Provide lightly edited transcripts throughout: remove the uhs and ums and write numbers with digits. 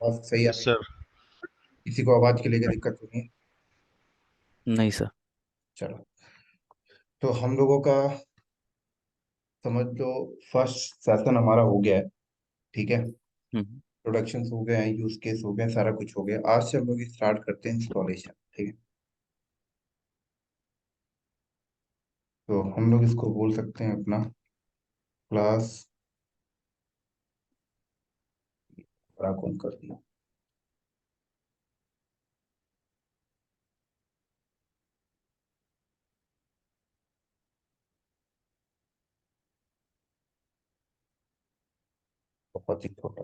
आवाज सही आ यस रही है? सर। किसी को आवाज के लिए कोई दिक्कत तो नहीं है? नहीं सर। चलो, तो हम लोगों का समझ लो फर्स्ट सेशन हमारा हो गया है। ठीक है, हम्म। प्रोडक्शन हो गए हैं, यूज केस हो गए हैं, सारा कुछ हो गया। आज से हम लोग स्टार्ट करते हैं इंस्टॉलेशन। ठीक है, तो हम लोग इसको बोल सकते हैं अपना क्लास। बड़ा कौन कर दिया? बहुत ही छोटा।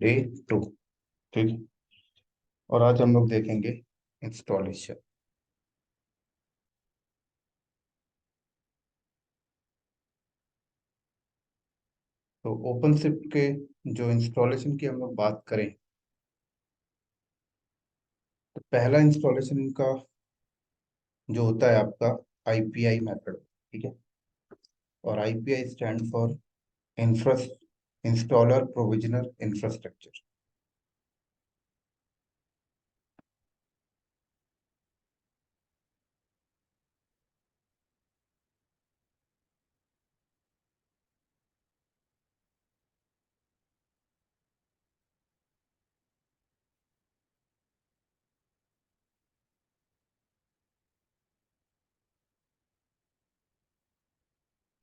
डे 2। ठीक है, और आज हम लोग देखेंगे इंस्टॉलेशन। तो ओपन शिफ्ट के जो इंस्टॉलेशन की हम लोग बात करें, तो पहला इंस्टॉलेशन इनका जो होता है आपका आईपीआई मेथड। ठीक है, और IPI stand for installer provisioner infrastructure.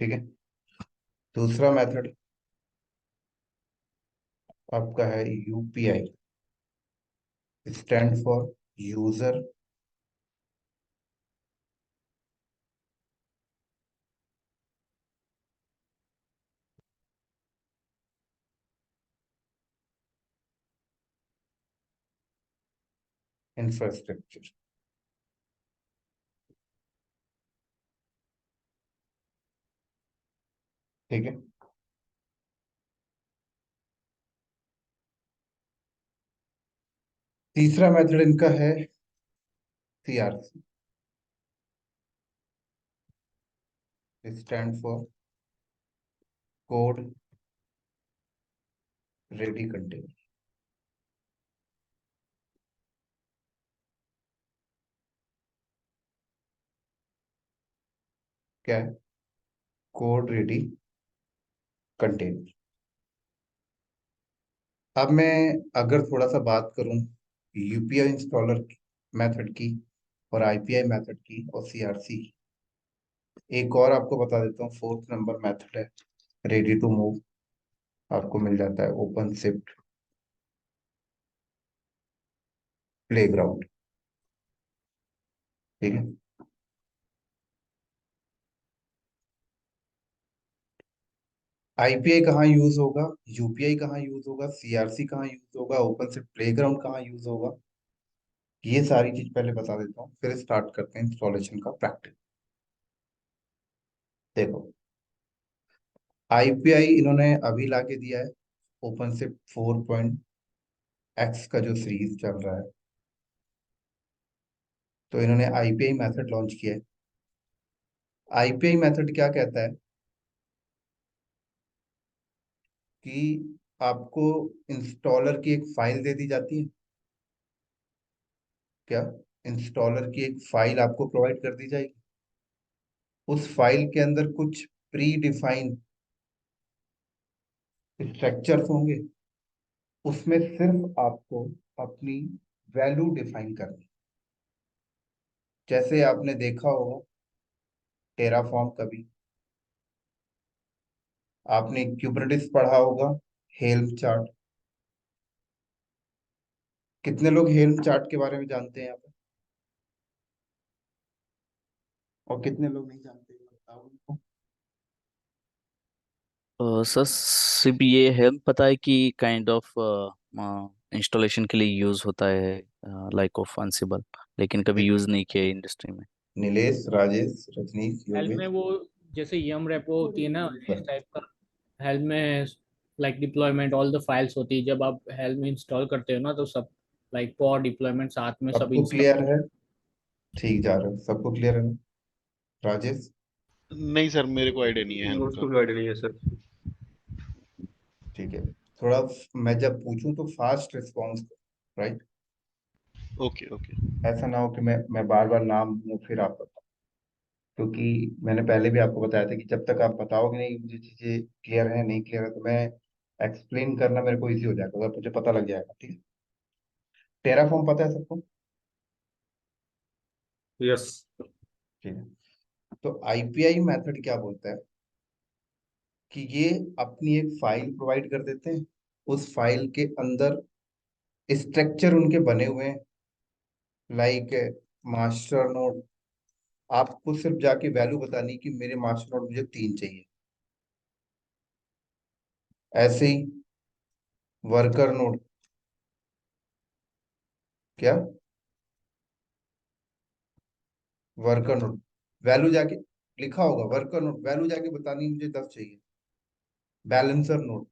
ठीक है, दूसरा मेथड आपका है UPI, stand for user infrastructure. ठीक है, तीसरा मेथड इनका है CRC, stand for code ready container. क्या है? Code ready container. अब मैं अगर थोड़ा सा बात करूं यूपीआई इंस्टॉलर मेथड की और आईपीआई मेथड की और सीआरसी, एक और आपको बता देता हूँ, फोर्थ नंबर मेथड है रेडी टू मूव। आपको मिल जाता है ओपन शिफ्ट प्लेग्राउंड। ठीक है, आईपीआई कहाँ यूज होगा, यूपीआई कहाँ यूज होगा, सीआरसी कहाँ यूज होगा, ओपन शिफ्ट प्लेग्राउंड कहाँ यूज होगा, ये सारी चीज पहले बता देता हूँ, फिर स्टार्ट करते हैं इंस्टॉलेशन का प्रैक्टिस। देखो, आईपीआई इन्होंने अभी लाके दिया है, ओपन शिफ्ट 4.x का जो सीरीज चल रहा है, तो इन्होंने आईपीआई मेथड लॉन्च किया है। आईपीआई मेथड क्या कहता है कि आपको इंस्टॉलर की एक फाइल दे दी जाती है। क्या? इंस्टॉलर की एक फाइल आपको प्रोवाइड कर दी जाएगी। उस फाइल के अंदर कुछ प्री डिफाइंड स्ट्रक्चर्स होंगे, उसमें सिर्फ आपको अपनी वैल्यू डिफाइन करनी। जैसे आपने देखा होगा टेराफॉर्म कभी, आपने क्यूबरनेटिस पढ़ा होगा, हेल्म चार्ट। कितने लोग हेल्म चार्ट के बारे में जानते हैं यहाँ पे, और कितने लोग नहीं जानते, बताओ उनको। सर सिर्फ ये हेल्प पता है कि काइंड ऑफ इंस्टॉलेशन के लिए यूज होता है, लाइक ऑफ अनसिबल, लेकिन कभी यूज नहीं किया इंडस्ट्री में। नीलेश, राजेश, रजनीश, हेल्प में योगेश। वो जैसे यम रेपो होती है ना, इस टाइप का। हेल्म में like deployment all the files होती है, जब आप हेल्म इंस्टॉल करते हो ना, तो सब लाइक पॉड डिप्लॉयमेंट साथ में सब सबको इंस्टॉल। क्लियर है? ठीक जा रहे हो, सबको क्लियर है? राजेश? नहीं सर, मेरे को आइडिया नहीं है हेल्प नोट्स का। को भी आइडिया नहीं है सर। ठीक है। थोड़ा मैं जब पूछूं तो fast response, right? Okay okay. ऐसा ना हो कि मैं बार बार नाम लूं फिर आप बताओ, क्योंकि मैंने पहले भी आपको बताया था कि जब तक आप बताओगे नहीं मुझे चीजें क्लियर है नहीं क्लियर है, तो मैं एक्सप्लेन करना मेरे को इजी हो जाएगा अगर मुझे पता लग जाएगा। ठीक है। टेराफॉर्म पता है सबको? यस। ठीक है। तो आईपीआई मेथड क्या बोलता है कि ये अपनी एक फाइल प्रोवाइड कर देते हैं, उस फाइल के अंदर स्ट्रक्चर उनके बने हुए हैं, लाइक मास्टर नोड। आपको सिर्फ जाके वैल्यू बतानी कि मेरे मास्टर नोड मुझे 3 चाहिए। ऐसे ही वर्कर नोड, क्या वर्कर नोड वैल्यू जाके लिखा होगा, वर्कर नोड वैल्यू जाके बतानी मुझे 10 चाहिए। बैलेंसर नोड,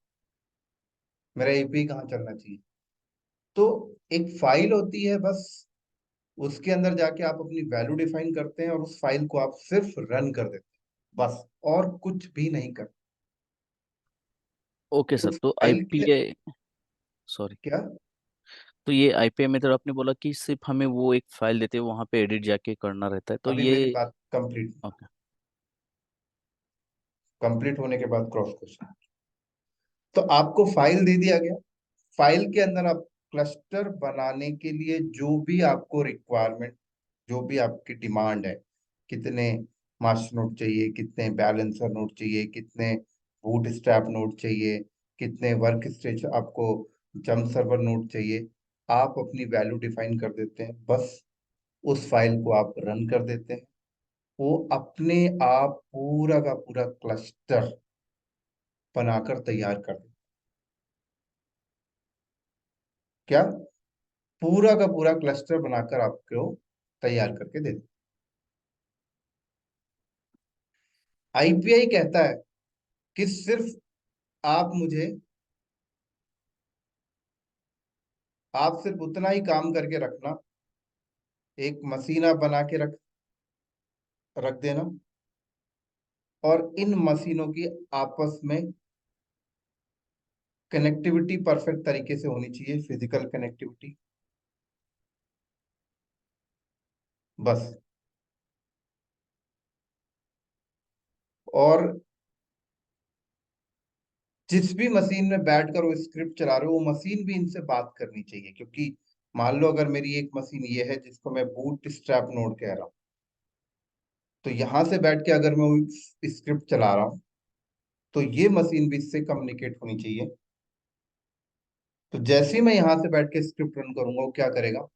मेरा एपीआई कहाँ चलना चाहिए। तो एक फाइल होती है बस, उसके अंदर जाके आप अपनी वैल्यू डिफाइन करते हैं और उस फाइल को आप सिर्फ रन कर देते हैं, बस, और कुछ भी नहीं करते। ओके तो सर, तो फाइल के, आईपीए, सॉरी, क्या? तो ये आईपीए मेथड आपने बोला कि सिर्फ हमें वो एक फाइल देते हैं, वहां पे एडिट जाके करना रहता है, तो अभी ये। मेरी बात कंप्लीट, ओके। कंप्लीट होने के बाद क्रॉस क्वेश्चन। तो आपको फाइल दे दिया गया, फाइल के अंदर आप क्लस्टर बनाने के लिए जो भी आपको रिक्वायरमेंट, जो भी आपकी डिमांड है, कितने मास्टर नोड चाहिए, कितने बैलेंसर नोड चाहिए, कितने बूट स्ट्रैप नोड चाहिए, कितने वर्क स्टेज आपको जंप सर्वर नोड चाहिए, आप अपनी वैल्यू डिफाइन कर देते हैं, बस उस फाइल को आप रन कर देते हैं, वो अपने आप पूरा का पूरा क्लस्टर बनाकर तैयार कर देते हैं। क्या? पूरा का पूरा क्लस्टर बनाकर आपको तैयार करके दे देते। आईपीआई कहता है कि सिर्फ आप मुझे, आप सिर्फ उतना ही काम करके रखना, एक मशीन आप बना के रख रख देना, और इन मशीनों की आपस में कनेक्टिविटी परफेक्ट तरीके से होनी चाहिए, फिजिकल कनेक्टिविटी, बस। और जिस भी मशीन में बैठकर वो स्क्रिप्ट चला रहे हो, वो मशीन भी इनसे बात करनी चाहिए, क्योंकि मान लो अगर मेरी एक मशीन ये है जिसको मैं बूट स्ट्रैप नोड कह रहा हूँ, तो यहां से बैठ के अगर मैं स्क्रिप्ट चला रहा हूँ, तो ये मशीन भी इससे कम्युनिकेट होनी चाहिए। तो जैसे ही मैं यहां से बैठ के स्क्रिप्ट रन करूंगा, वो क्या करेगा,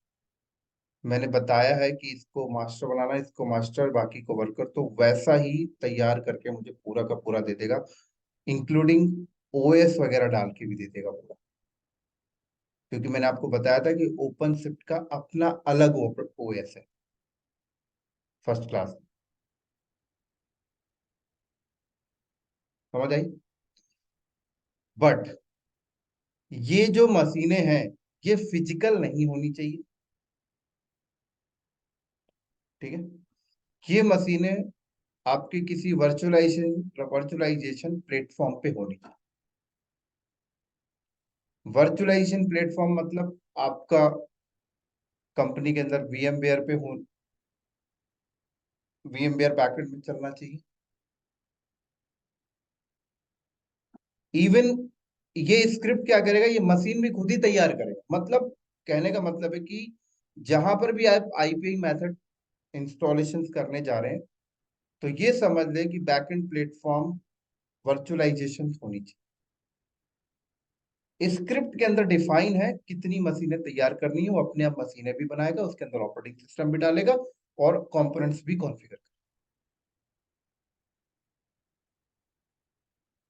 मैंने बताया है कि इसको मास्टर बनाना, इसको मास्टर, बाकी को वर्कर, तो वैसा ही तैयार करके मुझे पूरा का पूरा दे देगा, इंक्लूडिंग ओएस वगैरह डाल के भी दे देगा पूरा। क्योंकि मैंने आपको बताया था कि ओपन शिफ्ट का अपना अलग ओएस है, फर्स्ट क्लास। समझ आई? बट ये जो मशीनें हैं, ये फिजिकल नहीं होनी चाहिए। ठीक है। ये मशीनें आपके किसी वर्चुअलाइजेशन वर्चुअलाइजेशन प्लेटफॉर्म पे होनी चाहिए। वर्चुअलाइजेशन प्लेटफॉर्म मतलब आपका कंपनी के अंदर वीएमवेयर पे हो, वीएमवेयर बैकएंड में चलना चाहिए। इवन ये स्क्रिप्ट क्या करेगा, ये मशीन भी खुद ही तैयार करेगा। मतलब कहने का मतलब है कि जहां पर भी आप आईपीआई मेथड इंस्टॉलेशन करने जा रहे हैं, तो ये समझ ले कि बैकएंड प्लेटफॉर्म वर्चुअलाइजेशन होनी चाहिए। स्क्रिप्ट के अंदर डिफाइन है कितनी मशीनें तैयार करनी है, वो अपने आप मशीनें भी बनाएगा, उसके अंदर ऑपरेटिंग सिस्टम भी डालेगा और कंपोनेंट्स भी कॉन्फ़िगर।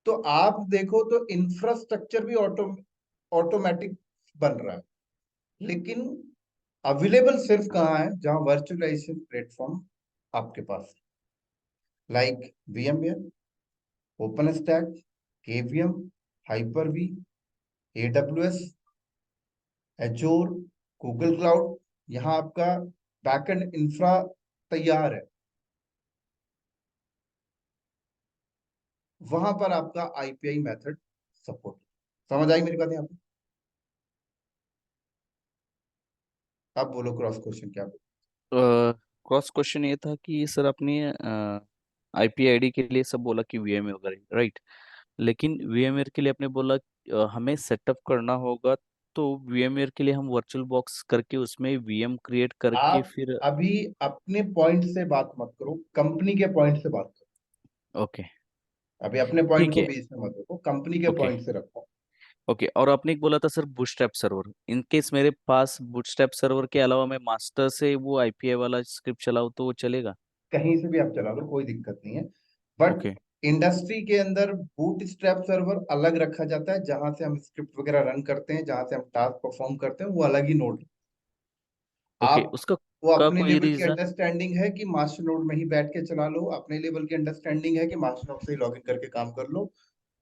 तो आप देखो तो इंफ्रास्ट्रक्चर भी ऑटोमेटिक बन रहा है, लेकिन अवेलेबल सिर्फ कहाँ है, जहां वर्चुअलाइजेशन प्लेटफॉर्म आपके पास, like VMware, OpenStack, KVM, Hyper-V, AWS, Azure, Google cloud, यहाँ आपका बैकएंड इंफ्रा तैयार है, वहां पर आपका आईपीआई मेथड सपोर्ट। समझ आई मेरी बात यहाँ पे? अब बोलो क्रॉस क्वेश्चन क्या बोलो। क्रॉस क्वेश्चन ये था कि सर आपने आईपी आईडी के लिए सब बोला कि वीएमए वगैरह, राइट, लेकिन वीएमएर के लिए आपने बोला हमें सेटअप करना होगा, तो वीएमएर के लिए हम वर्चुअल बॉक्स करके उसमें वीएम क्रिएट करके आप फिर। अभी अपने पॉइंट से बात मत करो, कंपनी के पॉइंट से बात करो। ओके, अभी अपने पॉइंट ठीक को है। बीच में मत रखो, कंपनी के ओके, पॉइंट से रखो। ओके, और आपने एक बोला था sir bootstrap server, in case मेरे पास बूटस्ट्रैप सर्वर के अलावा मैं मास्टर से वो आईपीआई वाला स्क्रिप्ट चलाऊँ तो वो चलेगा? कहीं से भी आप चला लो, कोई दिक्कत नहीं है, बट ओके, इंडस्ट्री के अंदर बूटस्ट्रैप सर्वर अलग रखा जाता है, जहां से हम स्क्रिप्ट वगैरह रन करते हैं, जहां से हम टास्क परफॉर्म करते हैं, वो अलग ही नोड। ओके, आप उसका वो का अपने कोई लेवल की रीजन? अंडरस्टैंडिंग है कि मास्टर नोड में ही बैठ के चला लो, अपने लेवल की अंडरस्टैंडिंग है कि मास्टर नोड से ही लॉगिन करके काम कर लो,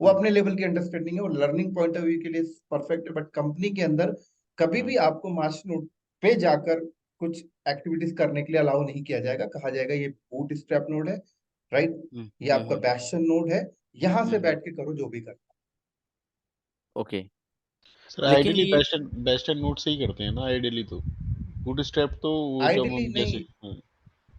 वो अपने लेवल की अंडरस्टैंडिंग है, वो लर्निंग पॉइंट ऑफ व्यू के लिए परफेक्ट है। बट कंपनी के अंदर कभी भी आपको मास्टर नोड पे जाकर कुछ एक्टिविटीज करने के लिए अलाउ नहीं किया जाएगा। कहा जाएगा ये बूट स्ट्रैप नोड है, राइट, ये आपका बैशन नोड है, यहाँ से बैठ के करो जो भी करना। ओके, सर लेकिन आइडियली ये बेस्ट एंड नोट से ही करते हैं ना आइडियली, तो बूटस्ट्रैप तो वो जब आइडियली हम जैसे नहीं,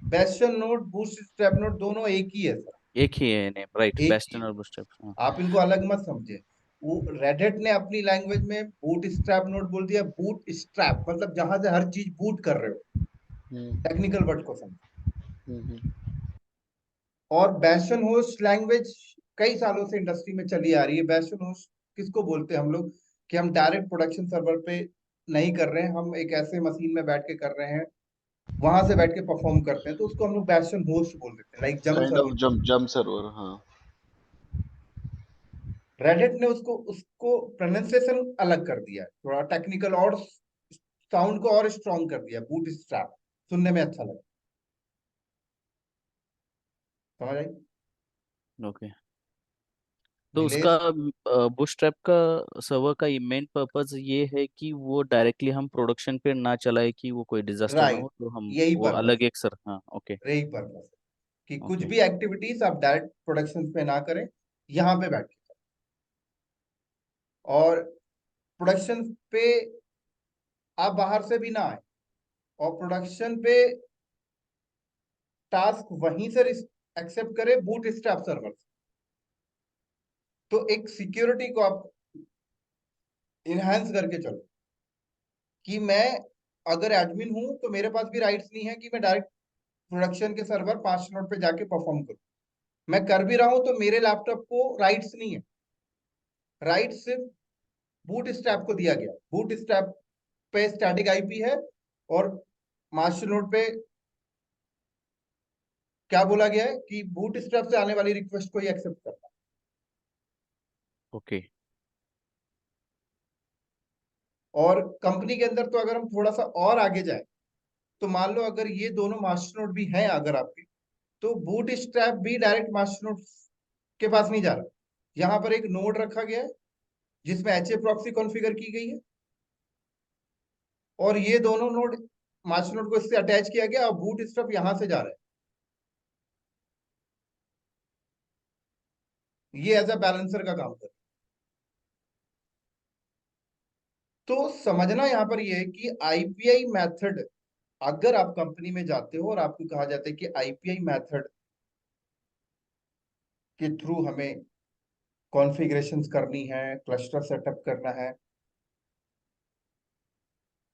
बैशन नोड बूट स्ट्रैप नोड दोनों एक ही है सर, एक ही है नेम, राइट, एक ही बेस्टन है। और बूटस्ट्रैप, हाँ। आप इनको अलग मत समझे। वो रेडिट ने अपनी लैंग्वेज में बूट स्ट्रैप नोट बोल दिया, बूट स्ट्रैप मतलब जहां से हर चीज बूट कर रहे हो, हम्म, टेक्निकल वर्ड को समझो। हम्म, और बैशन होस्ट लैंग्वेज कई सालों से इंडस्ट्री में चली आ रही है। बैशन होस्ट किसको बोलते हैं हम लोग, कि हम डायरेक्ट प्रोडक्शन सर्वर पे नहीं कर रहे हैं, हम एक ऐसे मशीन में बैठ के कर रहे हैं, वहां से बैठ के परफॉर्म करते हैं, तो उसको हम लोग बैशन होस्ट बोल देते हैं, लाइक जम काइंड ऑफ सर्वर। जम सर्वर, हाँ। रेडिट ने उसको उसको प्रोनाउंसिएशन अलग कर दिया है, थोड़ा टेक्निकल और साउंड को और स्ट्रॉन्ग कर दिया, बूट स्ट्रैप, सुनने में अच्छा लगा। समझ आई? ओके, तो उसका नीलेश, बूटस्ट्रैप का सर्वर का मेन पर्पस ये है कि वो डायरेक्टली हम प्रोडक्शन पे ना चलाए, कि वो कोई डिजास्टर ना राइट, हो, तो हम यही वो पर्पस अलग है, एक सर, हाँ, ओके, यही पर्पस है कि कुछ ओके, भी एक्टिविटीज आप डायरेक्ट प्रोडक्शन पे ना करें, यहाँ पे बैठ के करें। और प्रोडक्शन पे आप बाहर से भी ना आए, और प्रोडक्शन पे टास्क वहीं से एक्सेप्ट करें बूट स्ट्रैप सर्वर से। तो एक सिक्योरिटी को आप इनहेंस करके चलो, कि मैं अगर एडमिन हूं तो मेरे पास भी राइट्स नहीं है कि मैं डायरेक्ट प्रोडक्शन के सर्वर 5 नोड पे जाके परफॉर्म करूं। मैं कर भी रहा हूं तो मेरे लैपटॉप को राइट्स नहीं है, राइट्स सिर्फ बूट स्ट्रैप को दिया गया। बूट स्ट्रैप पे स्टैटिक आईपी है, और मास्टर नोड पे क्या बोला गया है कि बूट स्ट्रैप से आने वाली रिक्वेस्ट को ही एक्सेप्ट करना। ओके, और कंपनी के अंदर तो अगर हम थोड़ा सा और आगे जाए, तो मान लो अगर ये दोनों मास्टर नोड भी हैं अगर आपके, तो बूट स्ट्रैप भी डायरेक्ट मास्टर नोड के पास नहीं जा रहा, यहाँ पर एक नोड रखा गया है जिसमें HA प्रॉक्सी कॉन्फ़िगर की गई है, और ये दोनों नोड मास्टर नोड को इससे अटैच किया गया, और बूट स्ट्रैप यहां से जा रहा है, ये एज अ बैलेंसर का काम कर रहा है। तो समझना यहाँ पर ये है कि आईपीआई मेथड, अगर आप कंपनी में जाते हो और आपको कहा जाता है कि आईपीआई मेथड के थ्रू हमें कॉन्फ़िगरेशंस करनी है, क्लस्टर सेटअप करना है,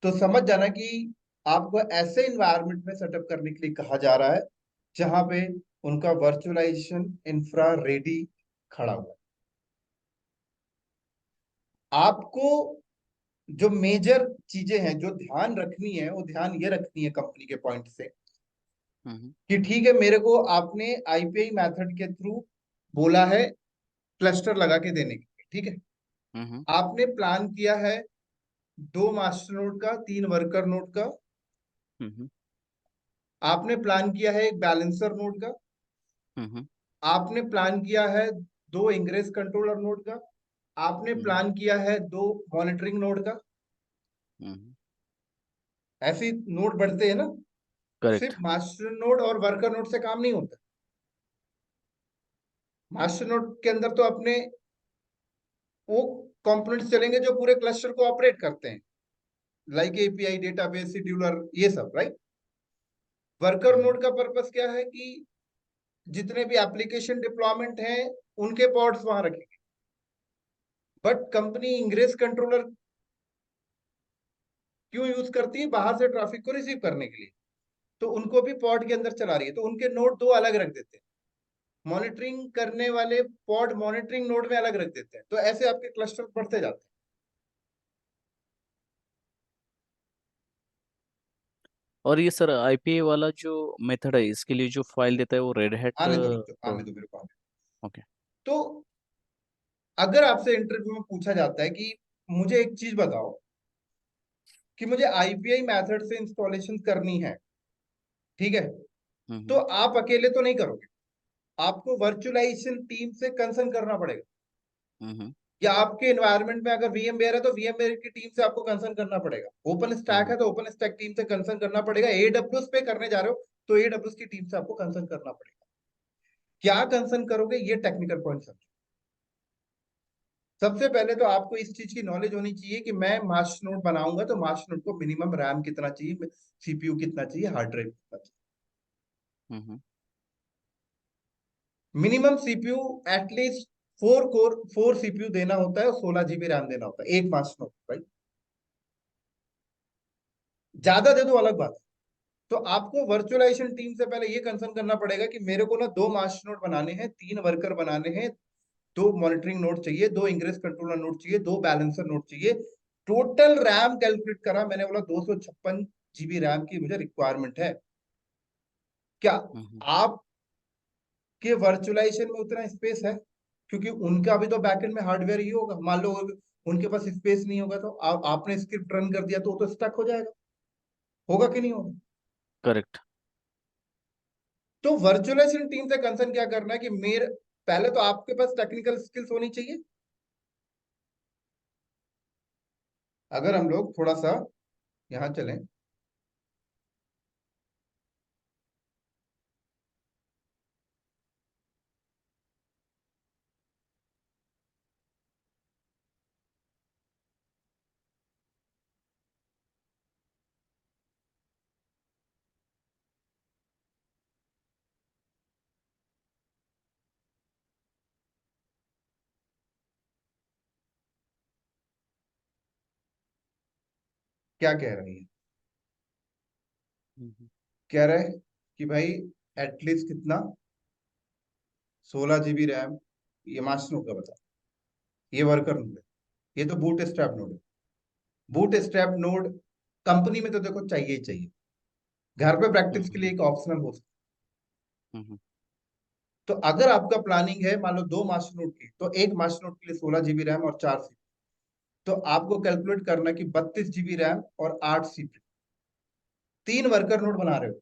तो समझ जाना कि आपको ऐसे इन्वायरमेंट में सेटअप करने के लिए कहा जा रहा है जहां पे उनका वर्चुअलाइजेशन इंफ्रा रेडी खड़ा हुआ है। आपको जो मेजर चीजें हैं जो ध्यान रखनी है, वो ध्यान ये रखनी है कंपनी के पॉइंट से, कि ठीक है मेरे को आपने आईपीआई मेथड के थ्रू बोला है क्लस्टर लगा के देने के लिए, ठीक है, हम्म, आपने प्लान किया है 2 मास्टर नोड का, 3 वर्कर नोड का, हम्म, आपने प्लान किया है एक बैलेंसर नोड का, हम्म, आपने प्लान किया है 2 इंग्रेस कंट्रोलर नोड का, आपने प्लान किया है 2 मॉनिटरिंग नोड का। ऐसे नोड बढ़ते हैं ना, सिर्फ करेक्ट। मास्टर नोड और वर्कर नोड से काम नहीं होता। मास्टर नोड के अंदर तो अपने वो कंपोनेंट्स चलेंगे जो पूरे क्लस्टर को ऑपरेट करते हैं, लाइक एपीआई, डेटाबेस, शेड्यूलर, ये सब, राइट। वर्कर नोड का पर्पस क्या है कि जितने भी एप्लीकेशन डिप्लॉयमेंट हैं उनके पॉड्स वहां रखेंगे। बट कंपनी इंग्रेस कंट्रोलर क्यों यूज करती है? बाहर से ट्रैफिक को रिसीव करने के लिए, तो उनको भी पॉड के अंदर चला रही है, तो उनके नोड 2 अलग रख देते हैं। मॉनिटरिंग करने वाले पॉड मॉनिटरिंग नोड में अलग रख देते हैं, तो ऐसे आपके क्लस्टर बढ़ते जाते हैं। और ये सर आईपीए वाला जो मेथड है इसके लिए जो फाइल देता है वो रेड हैट। आने दो मेरे को। ओके। तो अगर आपसे इंटरव्यू में पूछा जाता है कि मुझे एक चीज बताओ कि मुझे आईपीआई मेथड से इंस्टॉलेशन करनी है, ठीक है, तो आप अकेले तो नहीं करोगे, आपको वर्चुअलाइजेशन टीम से कंसर्न करना पड़ेगा। या आपके एनवायरनमेंट में अगर वीएमवेयर है तो वीएमवेयर की टीम से आपको कंसर्न करना पड़ेगा। ओपन स्टैक है तो ओपन स्टैक टीम से कंसर्न करना पड़ेगा। एडब्ल्यूएस पे करने जा रहे हो तो एडब्ल्यूएस की टीम से आपको कंसर्न करना पड़ेगा। क्या कंसर्न करोगे, ये टेक्निकल पॉइंट समझो। सबसे पहले तो आपको इस चीज की नॉलेज होनी चाहिए कि मैं मास्टर नोड बनाऊंगा तो मास्टर नोड को मिनिमम रैम कितना चाहिए, सीपीयू कितना चाहिए, हार्ड ड्राइव कितना चाहिए। मिनिमम सीपीयू एटलीस्ट 4 सीपीयू देना होता है और 16 GB रैम देना होता है एक मास्टर नोड, राइट। ज्यादा दे दो अलग बात है। तो आपको वर्चुअलाइजेशन टीम से पहले ये कंसर्न करना पड़ेगा कि मेरे को ना 2 मास्टर नोड बनाने हैं, 3 वर्कर बनाने हैं, 2 मॉनिटरिंग नोड चाहिए, 2 इंग्रेस कंट्रोलर नोड चाहिए, 2 बैलेंसर नोड चाहिए। टोटल रैम कैलकुलेट करा मैंने, बोला 256 GB रैम की मुझे रिक्वायरमेंट है। क्या आपके वर्चुअलाइजेशन में उतना स्पेस है? क्योंकि उनका भी तो बैकएंड में हार्डवेयर ही होगा। मान लो उनके पास स्पेस नहीं होगा तो आपने स्क्रिप्ट रन कर दिया तो वो तो स्टक हो जाएगा, होगा कि नहीं होगा? करेक्ट। तो वर्चुअलाइजेशन टीम से कंसर्न क्या करना है कि मेरे पहले तो आपके पास टेक्निकल स्किल्स होनी चाहिए। अगर हम लोग थोड़ा सा यहां चलें, क्या कह रही है? कह रहे हैं कि भाई एटलीस्ट कितना, 16 GB रैम। ये मास्टर नोड का बता, ये वर्कर नोड है, ये तो बूट स्ट्रैप नोड है। बूट स्ट्रैप नोड कंपनी में तो देखो चाहिए ही चाहिए, घर पे प्रैक्टिस के लिए एक ऑप्शनल हो सकता है। तो अगर आपका प्लानिंग है मान लो 2 मास्टर नोड की, तो एक मास्टर नोड के लिए 16 GB रैम और 4 सीपीयू, तो आपको कैलकुलेट करना कि 32 GB रैम और 8 सीपीयू। 3 वर्कर नोड बना रहे हो,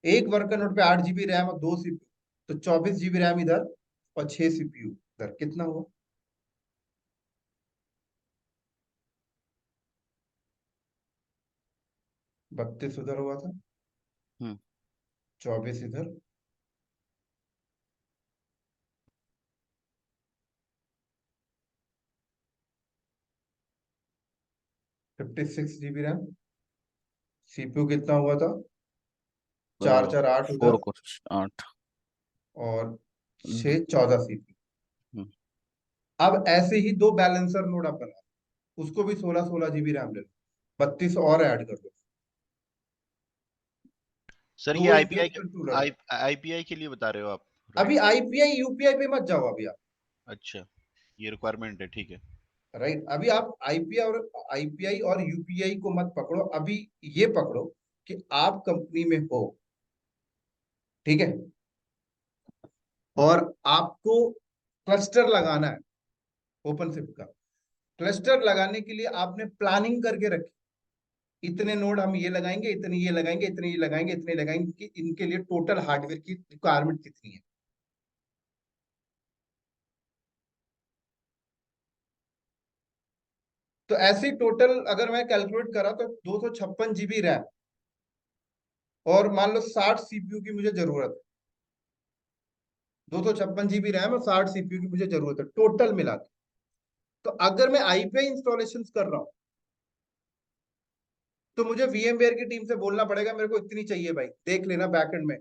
एक वर्कर नोड पे 8 GB रैम और 2 सीपीयू, तो 24 GB रैम इधर और 6 सीपीयू इधर, कितना हुआ? 32 उधर हुआ था, 24 इधर, 56 GB रैम। सीपीयू कितना हुआ था? 4 4 8 4 उधर को 8। और 6 14 सीपीयू। हम्म। अब ऐसे ही 2 बैलेंसर नोड आप बना, उसको भी 16 16 GB रैम ले लो, 32 और ऐड कर दो। सर 2 ये इंग्रेस कंट्रोलर। आईपीआई के लिए बता रहे हो आप, अभी राइट? आईपीआई यूपीआई पे मत जाओ अभी आप, अच्छा, ये रिक्वायरमेंट है, ठीक है। राइट। अभी आप आईपीआई और यूपीआई को मत पकड़ो, अभी ये पकड़ो कि आप कंपनी में हो, ठीक है, और आपको क्लस्टर लगाना है ओपनशिफ्ट का। क्लस्टर लगाने के लिए आपने प्लानिंग करके रखी, इतने नोड हम ये लगाएंगे, इतने ये लगाएंगे, इतने ये लगाएंगे, इतने लगाएंगे, कि इनके लिए टोटल हार्डवेयर की रिक्वायरमेंट कितनी है। तो ऐसे टोटल अगर मैं कैलकुलेट करा तो 256 GB रैम और मान लो 60 CPU की मुझे जरूरत है। 256 GB रैम और 60 CPU की मुझे जरूरत है टोटल मिला के। तो अगर मैं आईपीआई इंस्टॉलेशन कर रहा हूं तो मुझे VMware की टीम से बोलना पड़ेगा मेरे को इतनी चाहिए भाई, देख लेना बैकएंड में।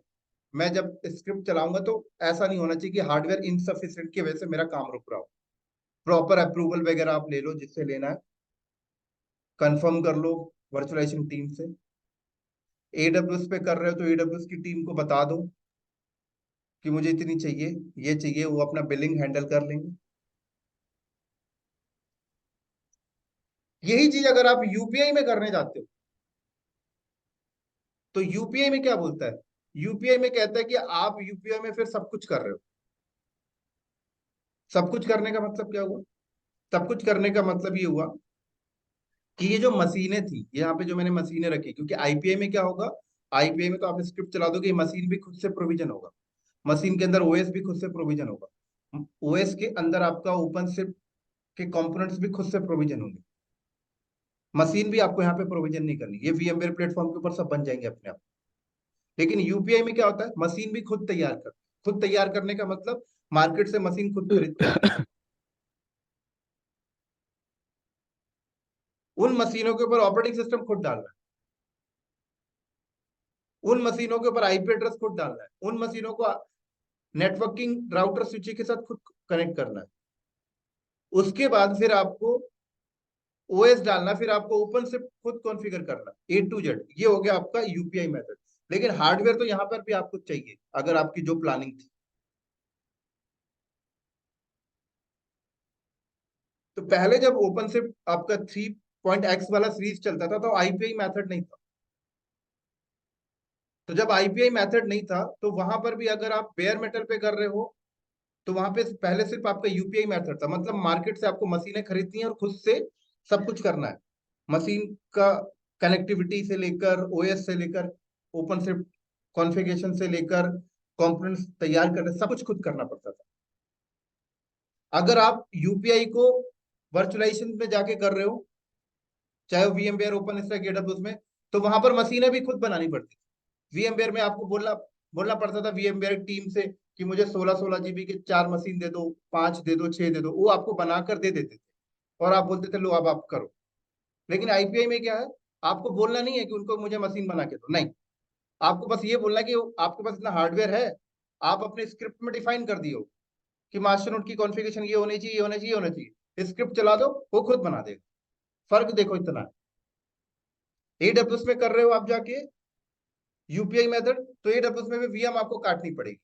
मैं जब स्क्रिप्ट चलाऊंगा तो ऐसा नहीं होना चाहिए कि हार्डवेयर इनसफिशिएंट की वजह से मेरा काम रुक रहा हो। प्रॉपर अप्रूवल वगैरह आप ले लो जिससे लेना है, कंफर्म कर लो वर्चुअलाइजेशन टीम से। AWS पे कर रहे हो तो AWS की टीम को बता दो कि मुझे इतनी चाहिए, ये चाहिए, वो अपना बिलिंग हैंडल कर लेंगे। यही चीज अगर आप यूपीआई में करने जाते हो तो यूपीआई में क्या बोलता है? यूपीआई में कहता है कि आप यूपीआई में फिर सब कुछ कर रहे हो। सब कुछ करने का मतलब क्या हुआ? सब कुछ करने का मतलब ये हुआ कि ये जो मशीनें थी यहाँ पे जो मैंने मशीनें रखी, क्योंकि आईपीआई में क्या होगा, आईपीआई में तो आप स्क्रिप्ट चला दोगे मशीन भी खुद से प्रोविजन होगा, मशीन के अंदर ओएस भी खुद से प्रोविजन होगा, ओएस के अंदर आपका ओपन शिफ्ट के कंपोनेंट्स भी खुद से प्रोविजन होंगे। मशीन भी आपको यहाँ पे प्रोविजन नहीं करनी, ये VMware प्लेटफॉर्म के ऊपर सब बन जाएंगे अपने आप। लेकिन यूपीआई में क्या होता है, मशीन भी खुद तैयार कर, खुद तैयार करने का मतलब मार्केट से मशीन खुद खरीद के लानी है। उन मशीनों के ऊपर ऑपरेटिंग सिस्टम खुद डालना है, उन मशीनों के ऊपर आईपी एड्रेस खुद डालना है, उन मशीनों को नेटवर्किंग राउटर स्विचिंग के साथ खुद कनेक्ट करना है। उसके बाद फिर आपको ओएस डालना, फिर आपको ओपन से खुद कॉन्फ़िगर करना, A to Z। ये हो गया आपका यूपीआई मेथड। लेकिन हार्डवेयर तो यहाँ पर भी आपको चाहिए अगर आपकी जो प्लानिंग थी। तो पहले जब ओपन से आपका 3.x वाला सीरीज चलता था तो आईपीआई मेथड नहीं था। तो जब आईपीआई मेथड नहीं था तो वहां पर भी अगर आप बेयर मेटल पे कर रहे हो तो वहां पे पहले सिर्फ आपका यूपीआई मेथड था, मतलब मार्केट से आपको मशीनें खरीदनी है और खुद से सब कुछ करना है। मशीन का कनेक्टिविटी से लेकर ओएस से लेकर ओपन से कॉन्फ़िगरेशन से लेकर कंपोनेंट्स तैयार करना, सब कुछ खुद करना पड़ता था। अगर आप यूपीआई को वर्चुअलाइजेशन में जाके कर रहे हो, चाहे वो VMware ओपन स्टैक AWS में, तो वहां पर मशीनें भी खुद बनानी पड़ती। VMware में आपको बोलना बोलना पड़ता था VMware टीम से कि मुझे 16 16 GB के 4 मशीन दे दो, 5 दे दो, 6 दे दो, वो आपको बनाकर दे देते थे और आप बोलते थे लो अब आप करो। लेकिन आईपीआई में क्या है, आपको बोलना नहीं है कि उनको मुझे मशीन बना के दो, नहीं, आपको बस ये बोलना है कि आपके पास इतना हार्डवेयर है, आप अपने स्क्रिप्ट में डिफाइन कर दियो कि मास्टर नोड की कॉन्फ़िगरेशन ये होनी चाहिए, ये होना चाहिए, ये होना चाहिए, स्क्रिप्ट चला दो, वो खुद बना देगा। फर्क देखो इतना है। AWS में कर रहे हो आप जाके यूपीआई मेथड, तो AWS में भी VM आपको काटनी पड़ेगी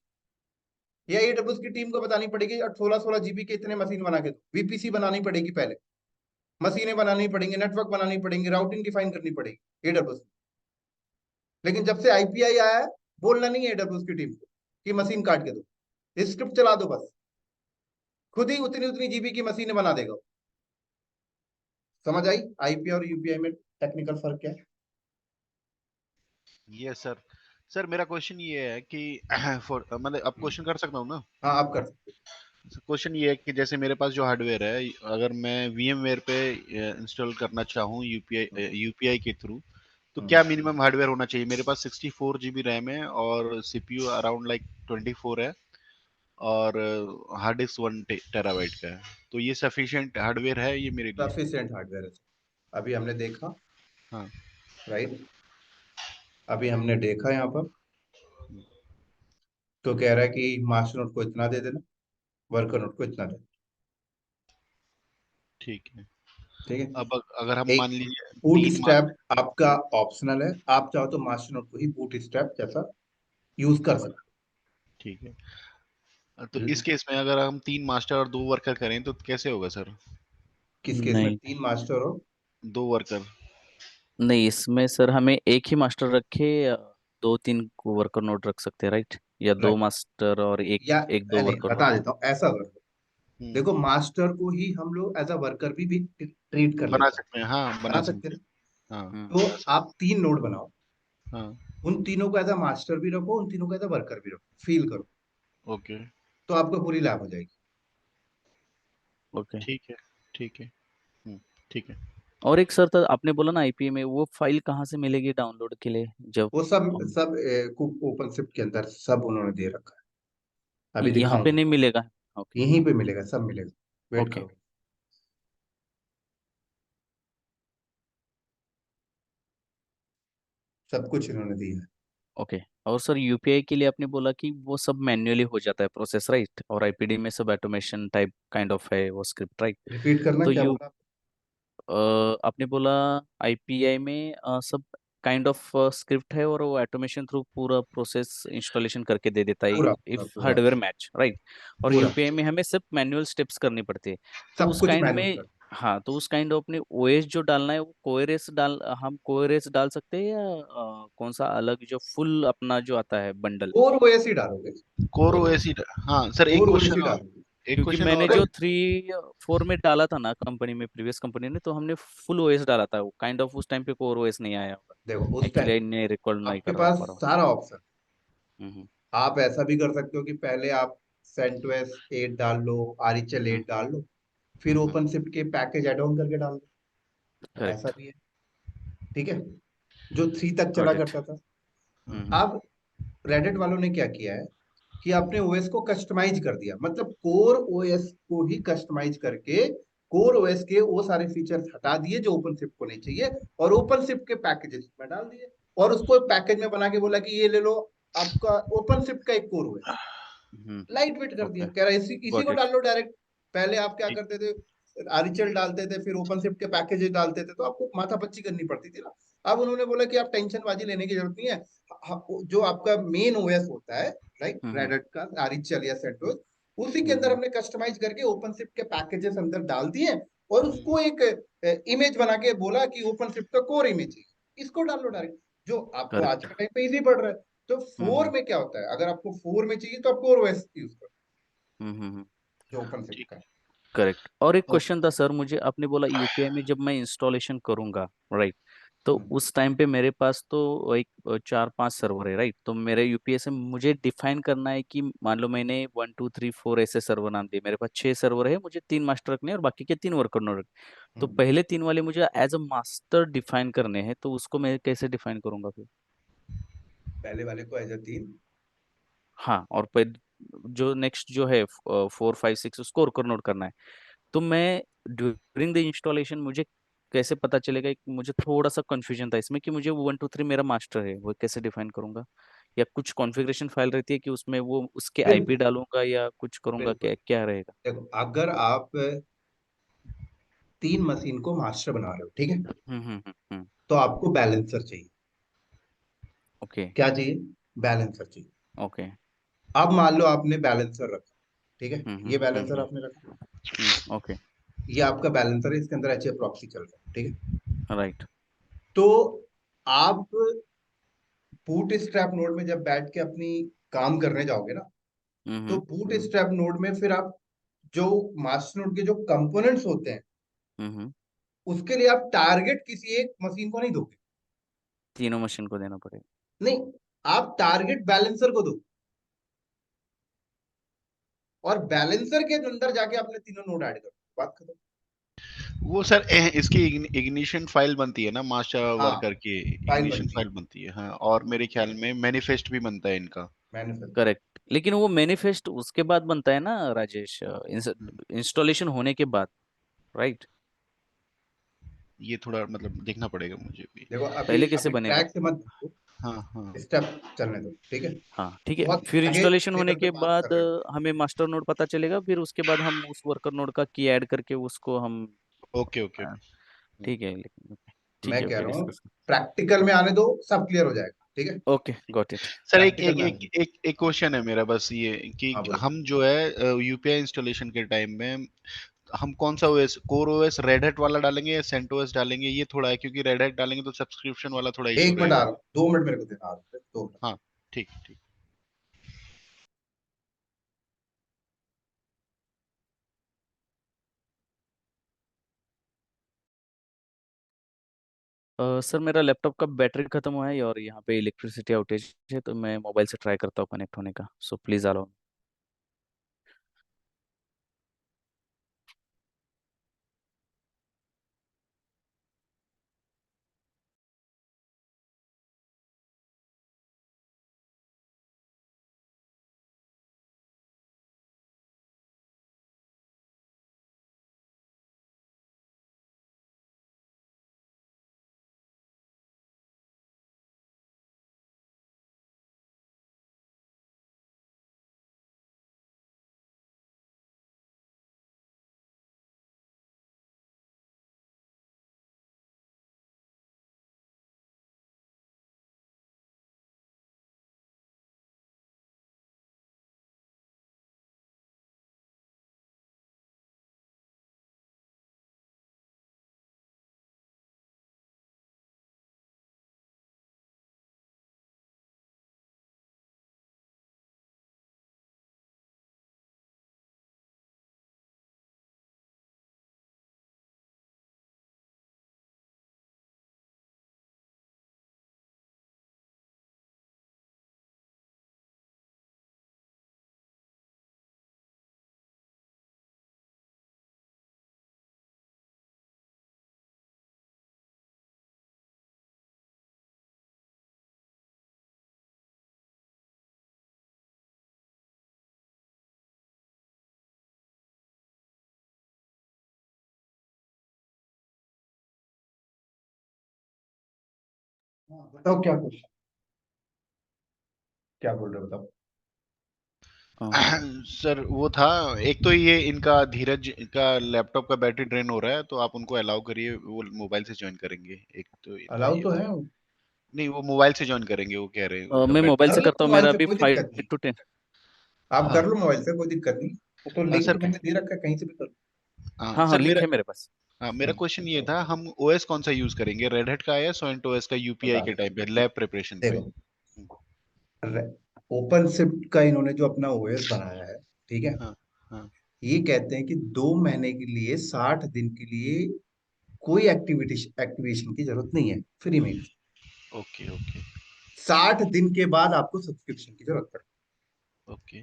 या AWS की टीम को बतानी पड़ेगी 16 16 GB के इतने मशीन बना के दो, VPC बनानी पड़ेगी, पहले मशीनें बनानी पड़ेंगी, नेटवर्क बनानी पड़ेंगी, राउटिंग डिफाइन करनी पड़ेगी AWS में। लेकिन जब से आईपीआई आया है, बोलना नहीं है AWS की टीम को कि मशीन काट के दो, स्क्रिप्ट चला दो बस, खुद ही उतनी उतनी जीबी की मशीनें बना देगा। समझ आई आईपीआई और यूपीआई में टेक्निकल फर्क क्या है? Yes sir. सर मेरा क्वेश्चन ये है कि फॉर मतलब अब क्वेश्चन कर सकता हूँ ना? हाँ आप कर सकते क्वेश्चन ये है कि जैसे मेरे पास जो हार्डवेयर है, अगर मैं VMware पे इंस्टॉल करना चाहूँ हो। यूपीआई के थ्रू, तो क्या मिनिमम हार्डवेयर होना चाहिए? मेरे पास 64 GB रैम है और सीपीयू अराउंड लाइक 24 है और हार्ड डिस्क 1 TB का है। तो ये सफिशिएंट हार्डवेयर है ये मेरे लिए? सफिशिएंट हार्डवेयर है, अभी हमने देखा, हाँ। राइट, अभी हमने देखा यहाँ पर, तो कह रहा है कि मास्टर नोड को इतना दे देना, वर्कर नोड को इतना दे देना। ठीक है। ठीक है, अब अगर हम मान एक लीजिए बूट तीन स्ट्रैप आपका ऑप्शनल है, आप चाहो तो मास्टर नोड को ही बूट स्ट्रैप जैसा यूज कर सकते ठीक है। तो हो। इस केस में अगर हम 3 मास्टर और 2 वर्कर करें तो कैसे होगा सर? किस केस में नहीं 3 मास्टर हो? 2 वर्कर। नहीं, इसमें सर हमें एक ही मास्टर रखे या दो तीन वर्कर नोड रख सकते हैं, राइट? या दो राइट, मास्टर और एक या एक दो नहीं वर्कर बता नोड। देता हूँ, ऐसा कर दो। हम्म, देखो मास्टर को ही हम लोग एज अ वर्कर भी ट्रीट कर बना लेते हैं, सकते हैं, हाँ बना बना सकते सकते हैं हैं। हाँ ना? हम्म। तो बना सकते आप 3 नोड बनाओ, हैं। हाँ। उन तीनों को एज अ मास्टर भी रखो, उन तीनों को एज अ वर्कर भी रखो, फील करो, ओके। तो आपको पूरी लैब हो जाएगी। ओके। ठीक है। ठीक है। हम्म, ठीक है। और एक सर था, आपने बोला ना आईपीए में, वो फाइल कहाँ से मिलेगी डाउनलोड के लिए जब वो सब हम सब ओपन शिफ्ट के अंदर सब उन्होंने दे रखा है। अभी यहाँ पे दिखाऊंगा, नहीं मिलेगा? ओके। यहीं पे मिलेगा, सब मिलेगा, वेट ओके। करो। सब कुछ इन्होंने दिया है। ओके। और सर यूपीआई के लिए आपने बोला कि वो सब मैन्युअली हो जाता है प्रोसेस, राइट? और आईपीडी में सब ऑटोमेशन टाइप काइंड ऑफ है वो स्क्रिप्ट, राइट? रिपीट करना तो क्या यू बोला। आपने बोला आईपीआई में सब काइंड ऑफ स्क्रिप्ट है और वो ऑटोमेशन थ्रू पूरा प्रोसेस इंस्टॉलेशन करके दे देता है पूरा इफ पूरा पूरा हार्डवेयर मैच, राइट? और पूरा यूपीआई में हमें सिर्फ मैनुअल स्टेप्स करनी पड़ती है। तो सब उस कुछ काइंड मैनुअल में, कर। हाँ, तो उस काइंड ऑफ अपने ओएस जो डालना है वो कोएरेस हम कोएरेस डाल सकते हैं, या कौन सा अलग जो फुल अपना जो आता है बंडल? कोर ओएस ही डालोगे। कोर कोर ओएस ही। हाँ सर, कोर ओएस ही डालोगे। एक क्योंकि क्वेश्चन मैंने और है। जो 3 4 में डाला था ना कंपनी में, प्रीवियस कंपनी ने, तो हमने फुल ओएस डाला था, वो काइंड ऑफ उस टाइम पे कोर ओएस नहीं आया होगा। देखो उस टाइम एक्चुअली नहीं रिकॉर्ड नहीं आपके कर पास पा रहा हूँ। सारा ऑप्शन। हम्म। आप ऐसा भी कर सकते हो कि पहले आप सेंटोस 8 डाल लो, आरएचएल हम्म। 8 डाल लो, फिर हम्म। ओपन शिफ्ट के पैकेज ऐड ऑन करके डाल दो। ऐसा करेक्ट। भी है, ठीक है, जो 3 तक चला गॉट इट। करता था। हम्म। अब रेडिट वालों ने क्या किया है कि अपने ओएस को कस्टमाइज कर दिया, मतलब कोर ओएस को ही कस्टमाइज करके कोर ओएस के वो सारे फीचर्स हटा दिए जो ओपन शिफ्ट को नहीं चाहिए, और ओपन शिफ्ट के पैकेजेस में डाल दिए, और उसको पैकेज में बना के बोला कि ये ले लो, आपका ओपन शिफ्ट का एक कोर ओएस हम्म। लाइट वेट कर दिया, ओके। कह रहा है इसी गॉट को इट। डाल लो डायरेक्ट। पहले आप क्या ठीक। करते थे, आरएचएल डालते थे, फिर ओपन शिफ्ट के पैकेजेस डालते थे, तो आपको माथापच्ची करनी पड़ती थी ना। अब उन्होंने बोला कि आप टेंशन बाजी लेने की जरूरत नहीं है। जो आपका मेन ओएस होता है, राइट, हम्म। रेडिट का आरएचएल या सेंटोस, उसी के अंदर हम्म। हमने कस्टमाइज करके ओपन शिफ्ट के पैकेजेस अंदर डाल दिए, और हम्म, उसको एक इमेज बना के बोला कि ओपन शिफ्ट का कोर इमेज है, इसको डाल लो डायरेक्ट, जो आपको आज करेक्ट। के टाइम पे इजी पड़ रहा है। तो फोर हम्म। में क्या होता है, अगर आपको फोर में चाहिए तो आप कोर ओएस यूज करो, हम्म। जो ओपन शिफ्ट ठीक। का है। करेक्ट। और एक ओके। क्वेश्चन था सर मुझे, आपने बोला यूपीआई में जब मैं इंस्टॉलेशन करूंगा, राइट, तो हम्म, उस टाइम पे मेरे पास तो एक 4 5 सर्वर है, राइट? तो मेरे यूपीआई से मुझे डिफाइन करना है कि मान लो मैंने 1 2 3 4 ऐसे सर्वर नाम दिए, मेरे पास 6 सर्वर है, मुझे 3 मास्टर रखने हैं और बाकी के 3 वर्कर नोड रखने हैं। तो हम्म। पहले 3 वाले मुझे एज अ मास्टर डिफाइन करने हैं, तो उसको मैं कैसे डिफाइन करूंगा फिर? पहले वाले को एज ए 3। हाँ, और जो नेक्स्ट जो है 4 5 6 उसको वर्कर नोट करना है। तो मैं ड्यूरिंग द इंस्टॉलेशन मुझे कैसे पता चलेगा? मुझे थोड़ा सा कंफ्यूजन था इसमें कि मुझे 1 2 3 मेरा मास्टर है, वो कैसे डिफाइन करूंगा? या कुछ कॉन्फ़िगरेशन फाइल रहती है कि उसमें वो उसके आईपी बिल्कुल डालूंगा, या कुछ करूंगा, बिल्कुल। क्या क्या रहेगा? देखो अगर आप 3 मशीन को मास्टर बना रहे हो, ठीक है, हम्म। तो आपको बैलेंसर चाहिए। ओके। क्या चाहिए? बैलेंसर चाहिए। ओके। अब मान लो आपने बैलेंसर रखा, ठीक है, ये बैलेंसर हम्म। आपने रखा, ओके। ये आपका बैलेंसर है, इसके अंदर एचए प्रॉक्सी चल रहा है, ठीक है। राइट। तो आप बूट स्ट्रैप नोड में जब बैठ के अपनी काम करने जाओगे ना, तो बूट हम्म। स्ट्रैप नोड में फिर आप जो मास्टर नोड के जो कंपोनेंट्स होते हैं, हम्म। उसके लिए आप टारगेट किसी एक मशीन को नहीं दोगे। तीनों मशीन को देना पड़ेगा? नहीं, आप टारगेट बैलेंसर को दो, और बैलेंसर के अंदर जाके आपने तीनों नोड ऐड करो, बात खत्म। वो सर इसकी इग्निशन फाइल बनती है ना मास्टर हाँ, वर्कर की। फाइल इग्निशन बनती है। फाइल बनती है, हाँ, और मेरे ख्याल में मैनिफेस्ट भी बनता है इनका। मैन्युफैक्चर। करेक्ट, लेकिन वो मैनिफेस्ट उसके बाद बनता है ना राजेश, इंस्टॉलेशन होने के बाद, राइट? ये थोड़ा मतलब देखना पड़ेगा मुझे भी। देखो अभी पहले कैसे अभी बनेगा? ट्रैक से मत भागो, हाँ हाँ। स्टेप चलने दो, ठीक है। हाँ ठीक है, बहुत फिर आगे इंस्टॉलेशन होने लेवल पे के बात कर बाद रहे हो। हमें मास्टर नोड पता चलेगा, फिर उसके बाद हम उस वर्कर नोड का की ऐड करके उसको हम ओके ओके अ, ओके। ठीक है, लेकिन ठीक मैं है, कह ओके, रहा हूँ डिस्कस। प्रैक्टिकल में आने दो, सब क्लियर हो जाएगा, ठीक है। Okay, got it. सर एक प्रैक्टिकल एक में आने एक दो। एक एक क्वेश्चन है मेरा बस ये कि हाँ बोलो। हम जो है यूपीआई इंस्टॉलेशन के टाइम में हम कौन सा OS, core OS red hat वाला डालेंगे या सेंटोस डालेंगे? ये थोड़ा है क्योंकि रेड हैट डालेंगे तो सब्सक्रिप्शन वाला थोड़ा इशू 1 मिनट आ रहेगा। रहा हूँ, 2 मिनट मेरे को देना, आ रहा है, 2 मिनट। हाँ ठीक ठीक। सर मेरा लैपटॉप का बैटरी खत्म हुआ है और यहाँ पे इलेक्ट्रिसिटी आउटेज है, तो मैं मोबाइल से ट्राई करता हूँ कनेक्ट होने का, सो प्लीज़ अलाउ। बताओ क्या क्वेश्चन, क्या बोल रहे हो बताओ। सर वो था, एक तो ये इनका धीरज का लैपटॉप का बैटरी ड्रेन हो रहा है, तो आप उनको अलाउ करिए, वो मोबाइल से ज्वाइन करेंगे। एक तो इनका अलाउ ये तो था। है। नहीं, वो मोबाइल से ज्वाइन करेंगे, वो कह रहे हैं उनका मैं बैटरी। मोबाइल कर से लो करता हूँ, मोबाइल मेरा से, अभी कोई फाइव दिक्कत नहीं। टू टेन आप हाँ कर लो मोबाइल से, कोई दिक्कत नहीं। वो तो हाँ लिंक सर मैंने दे रखा है, कहीं से भी कर लो। हाँ हाँ हाँ, सर लिंक मेरा है मेरे पास। हाँ मेरा क्वेश्चन ये था, हम ओएस कौन सा यूज करेंगे, रेड हैट का या सोइंट ओएस का, यूपीआई बता के टाइम पे लैब प्रिपरेशन पे? देखो, ओपन शिफ्ट का इन्होंने जो अपना ओएस बनाया है, ठीक है, हाँ हाँ। ये कहते हैं कि 2 महीने के लिए, 60 दिन के लिए कोई एक्टिवेशन की जरूरत नहीं है, फ्री में। ओके ओके 60 दिन के बाद आपको सब्सक्रिप्शन की जरूरत पड़ेगी। ओके।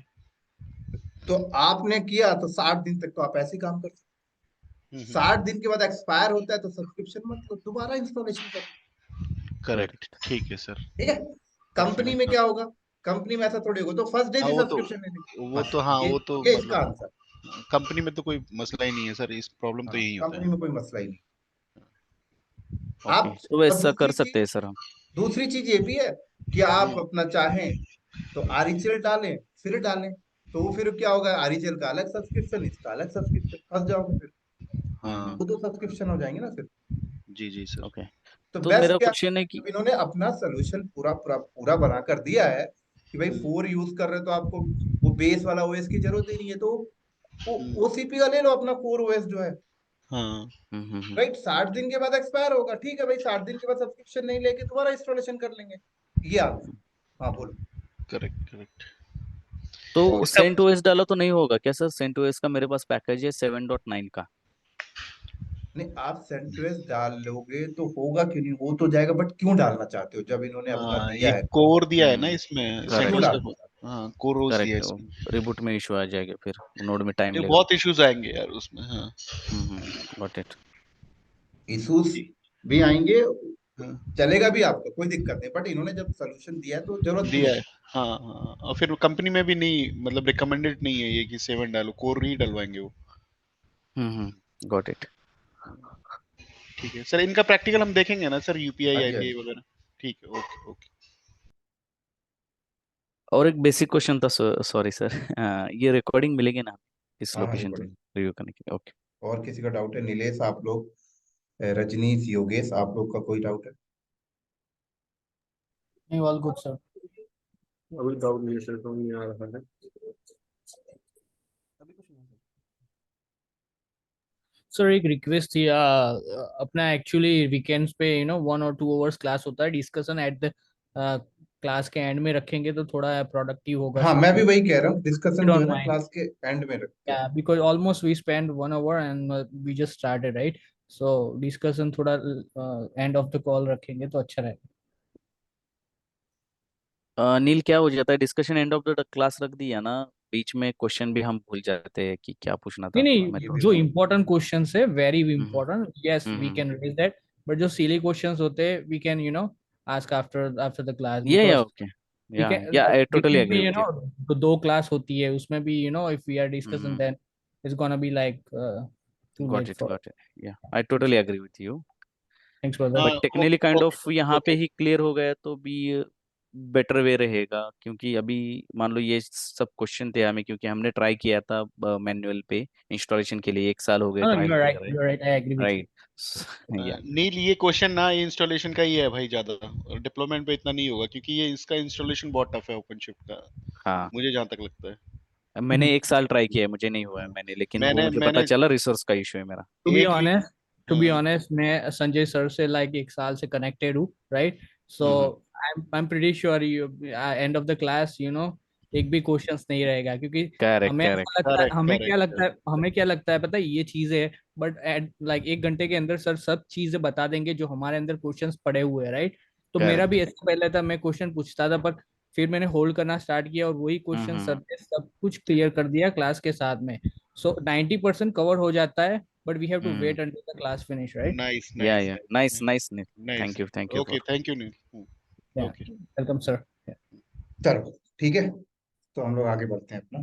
तो आपने किया तो 60 दिन तक तो आप ऐसे ही काम कर सकते। हम्म। 60 दिन के बाद एक्सपायर होता है तो सब्सक्रिप्शन मतलब दोबारा इंस्टॉलेशन करो। Correct, correct. ठीक है सर। ठीक है। कंपनी में परफेक्ट। क्या होगा, कंपनी में ऐसा थोड़ी होगा तो फर्स्ट डे हाँ से वो तो सब्सक्रिप्शन ले लेंगे। वो बस तो हाँ ये वो तो ये इसका मतलब आंसर। कंपनी में तो कोई मसला ही नहीं है सर, इस प्रॉब्लम तो हाँ, यही होता कंपनी है। में कोई मसला ही नहीं। ओके, आप, तो और वैसा कर सकते हैं सर हम। दूसरी चीज ये भी है कि आप हम्म। अपना चाहें तो आरईसीएल डालें, फिर डालें, तो वो फिर क्या होगा, आरईसीएल का अलग सब्सक्रिप्शन, इसका अलग सब्सक्रिप्शन, फंस जाओगे फिर। हाँ। वो 2 सब्सक्रिप्शन हो जाएंगे ना फिर। जी जी सर। ओके, तो तो बेस्ट मेरा क्या है, क्वेश्चन है कि जब इन्होंने अपना सोल्यूशन पूरा पूरा पूरा बना कर दिया है कि भाई हम्म, 4 यूज कर रहे हो तो आपको वो बेस वाला ओएस की जरूरत ही नहीं है, तो वो हम्म, ओसीपी का ले लो अपना कोर ओएस जो है। हाँ। राइट, 60 दिन के बाद एक्सपायर होगा, ठीक है भाई, 60 दिन के बाद सब्सक्रिप्शन नहीं लेके दोबारा इंस्टॉलेशन कर लेंगे। ये आंसर। हाँ बोलो। Correct correct. तो इसका सेंट ओएस डाला तो नहीं होगा क्या सर? सेंट ओएस का मेरे पास पैकेज है 7.9 का। नहीं, आप सेंटोस डाल लोगे तो होगा क्यों नहीं, हो तो जाएगा, बट क्यों डालना चाहते हो जब इन्होंने अपना हाँ, ये दिया है। कोर दिया है ना हम्म। इसमें, क्यों करेक्ट। सेंटोस डालना चाहते का। हाँ, कोरोस दिया है करेक्ट, इसमें। रिबूट में इशू आ जाएगा, फिर नोड में टाइम ये लेगा। बहुत इश्यूज आएंगे यार उसमें। हाँ गॉट इट। हो, इशूज जी, भी आएंगे, हाँ, चलेगा भी आपका, कोई दिक्कत नहीं, बट इन्होंने जब सोल्यूशन दिया है तो जरूरत नहीं दिया है। है। हाँ हाँ, और फिर कंपनी में भी नहीं, मतलब रिकमेंडेड नहीं है ये कि 7 डालो, कोर ही डलवाएंगे वो। Got it. ठीक है सर, इनका प्रैक्टिकल हम देखेंगे ना सर, यूपीआई हाँ जी, हाँ आईपीआई जी। वगैरह। ठीक है, ओके ओके। और एक बेसिक क्वेश्चन था, सॉरी सर। ये रिकॉर्डिंग मिलेगी ना इस हाँ हाँ, लोकेशन पे रिकॉर्डिंग। रिव्यू करने के लिए? ओके। और किसी का डाउट है, नीलेश आप लोग, रजनीश, योगेश, आप लोग का कोई डाउट है? नहीं, ऑल गुड सर। अभी डाउट नहीं है सर, समझ नहीं आ रहा है। सर एक रिक्वेस्ट थी, अपना एक्चुअली वीकेंड्स पे 1 और 2 आवर्स क्लास होता है, डिस्कशन एट द क्लास के एंड में रखेंगे तो थोड़ा प्रोडक्टिव होगा हाँ, सब मैं भी कुछ। वही कह रहा हूँ, You डिस्कशन जो है don't ना mind? क्लास के एंड में रखते हैं। Yeah, because almost we spent 1 hour and we just started, right? So discussion थोड़ा end of the call रखेंगे तो अच्छा रहेगा। नील, क्या हो जाता है discussion end of the class रख दिया ना, बीच में क्वेश्चन भी हम भूल जाते हैं कि क्या पूछना नहीं था, मैं नहीं, ये थोड़ा भी जो हो इम्पोर्टेंट क्वेश्चन है very hmm important, yes we hmm can raise that, but जो सिली क्वेश्चंस होते हैं we can ask after after the class, yeah because okay, we yeah can I totally weekend agree में with you. तो 2 class होती है, उसमें भी if we are discussion hmm. Then it's gonna be like to got let it, for. Got it. Yeah I totally agree with you. Thanks for हाँ, that. But technically kind okay of यहाँ पे okay. ही clear हो गया तो भी better way रहेगा, क्योंकि अभी मान लो ये सब क्वेश्चन थे हमें, क्योंकि हमने ट्राई किया था मैनुअल पे इंस्टॉलेशन के लिए, 1 साल हो गए नो ट्राई यू आर किए राइट, रहे। You are right, I agree with you. Right. Yeah Neel, ये क्वेश्चन ना ये इंस्टॉलेशन का ही है भाई, ज्यादा डिप्लॉयमेंट पे इतना नहीं होगा, क्योंकि ये इसका इंस्टॉलेशन बहुत टफ है ओपनशिफ्ट का, हाँ, मुझे जहां तक लगता है। मैंने 1 साल ट्राई किया है, मुझे नहीं हुआ है मैंने, लेकिन वो मैंने मुझे पता मैंने चला रिसोर्स का इशू है मेरा। टू बी एक week. Honest, to be honest मैं संजय सर से लाइक 1 साल से कनेक्टेड हूँ, right? So hmm. I am pretty sure you end of the class एक भी क्वेश्चंस नहीं रहेगा, क्योंकि करेक्ट हमें करेक्ट। ऐसा लगता है, करेक्ट करेक्ट। हमें क्या लगता है पता है, ये चीजें है, बट लाइक 1 घंटे के अंदर सर सब चीजें बता देंगे जो हमारे अंदर क्वेश्चंस पड़े हुए हैं, राइट? तो मेरा करेक्ट। भी ऐसा पहले था, मैं क्वेश्चन पूछता था, पर फिर मैंने होल्ड करना स्टार्ट किया और वही क्वेश्चन सर हम्म। ने सब कुछ क्लियर कर दिया क्लास के साथ में। सो 90% कवर हो जाता है, but we have to hmm. wait until the class finish, right? Nice nice या nice nice nice. Nice. Thank you okay, for. Thank you Neel. Yeah, okay. welcome, sir. Yeah. चलो ठीक है, तो हम लोग आगे बढ़ते हैं अपना।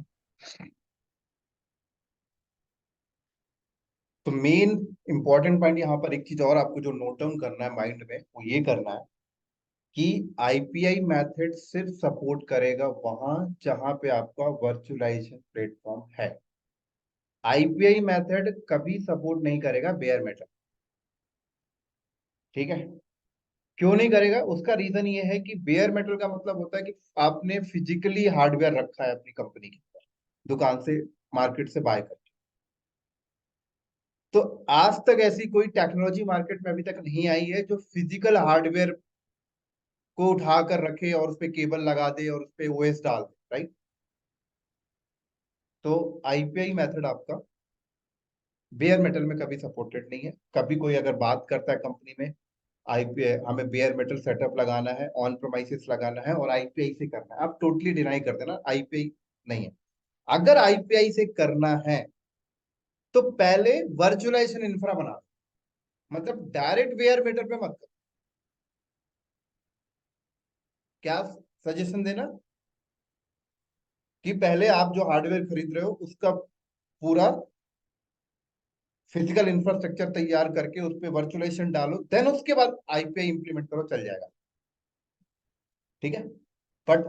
तो मेन इंपॉर्टेंट पॉइंट यहाँ पर एक चीज और आपको जो नोट डाउन करना है माइंड में, वो ये करना है कि आईपीआई मेथड सिर्फ सपोर्ट करेगा वहां जहां पे आपका वर्चुअलाइजेशन प्लेटफॉर्म है। आईपीआई मेथड कभी सपोर्ट नहीं करेगा बेयर मेटल। ठीक है, क्यों नहीं करेगा? उसका रीजन ये है कि बेयर मेटल का मतलब होता है कि आपने फिजिकली हार्डवेयर रखा है अपनी कंपनी के ऊपर, दुकान से, मार्केट से बाय करके। तो आज तक ऐसी कोई टेक्नोलॉजी मार्केट में अभी तक नहीं आई है जो फिजिकल हार्डवेयर को उठा कर रखे और उस पे केबल लगा दे और उस पे ओएस डाल दे, राइट? तो आईपीआई मेथड आपका बेयर मेटल में कभी सपोर्टेड नहीं है। कभी कोई अगर बात करता है कंपनी में आईपीआई, हमें बेयर मेटल सेटअप लगाना है, ऑन प्रोमाइसिस लगाना है और आईपीआई से करना है, आप टोटली डिनाई कर देना आईपीआई नहीं है। अगर आईपीआई से करना है तो पहले वर्चुअलाइजेशन इंफ्रा बना दो। मतलब डायरेक्ट बेयर मेटल पे मत करो। क्या सजेशन देना कि पहले आप जो हार्डवेयर खरीद रहे हो उसका पूरा फिजिकल इंफ्रास्ट्रक्चर तैयार करके उस पर वर्चुअलाइजेशन डालो, देन उसके बाद आईपीआई इंप्लीमेंट करो, चल जाएगा। ठीक है, बट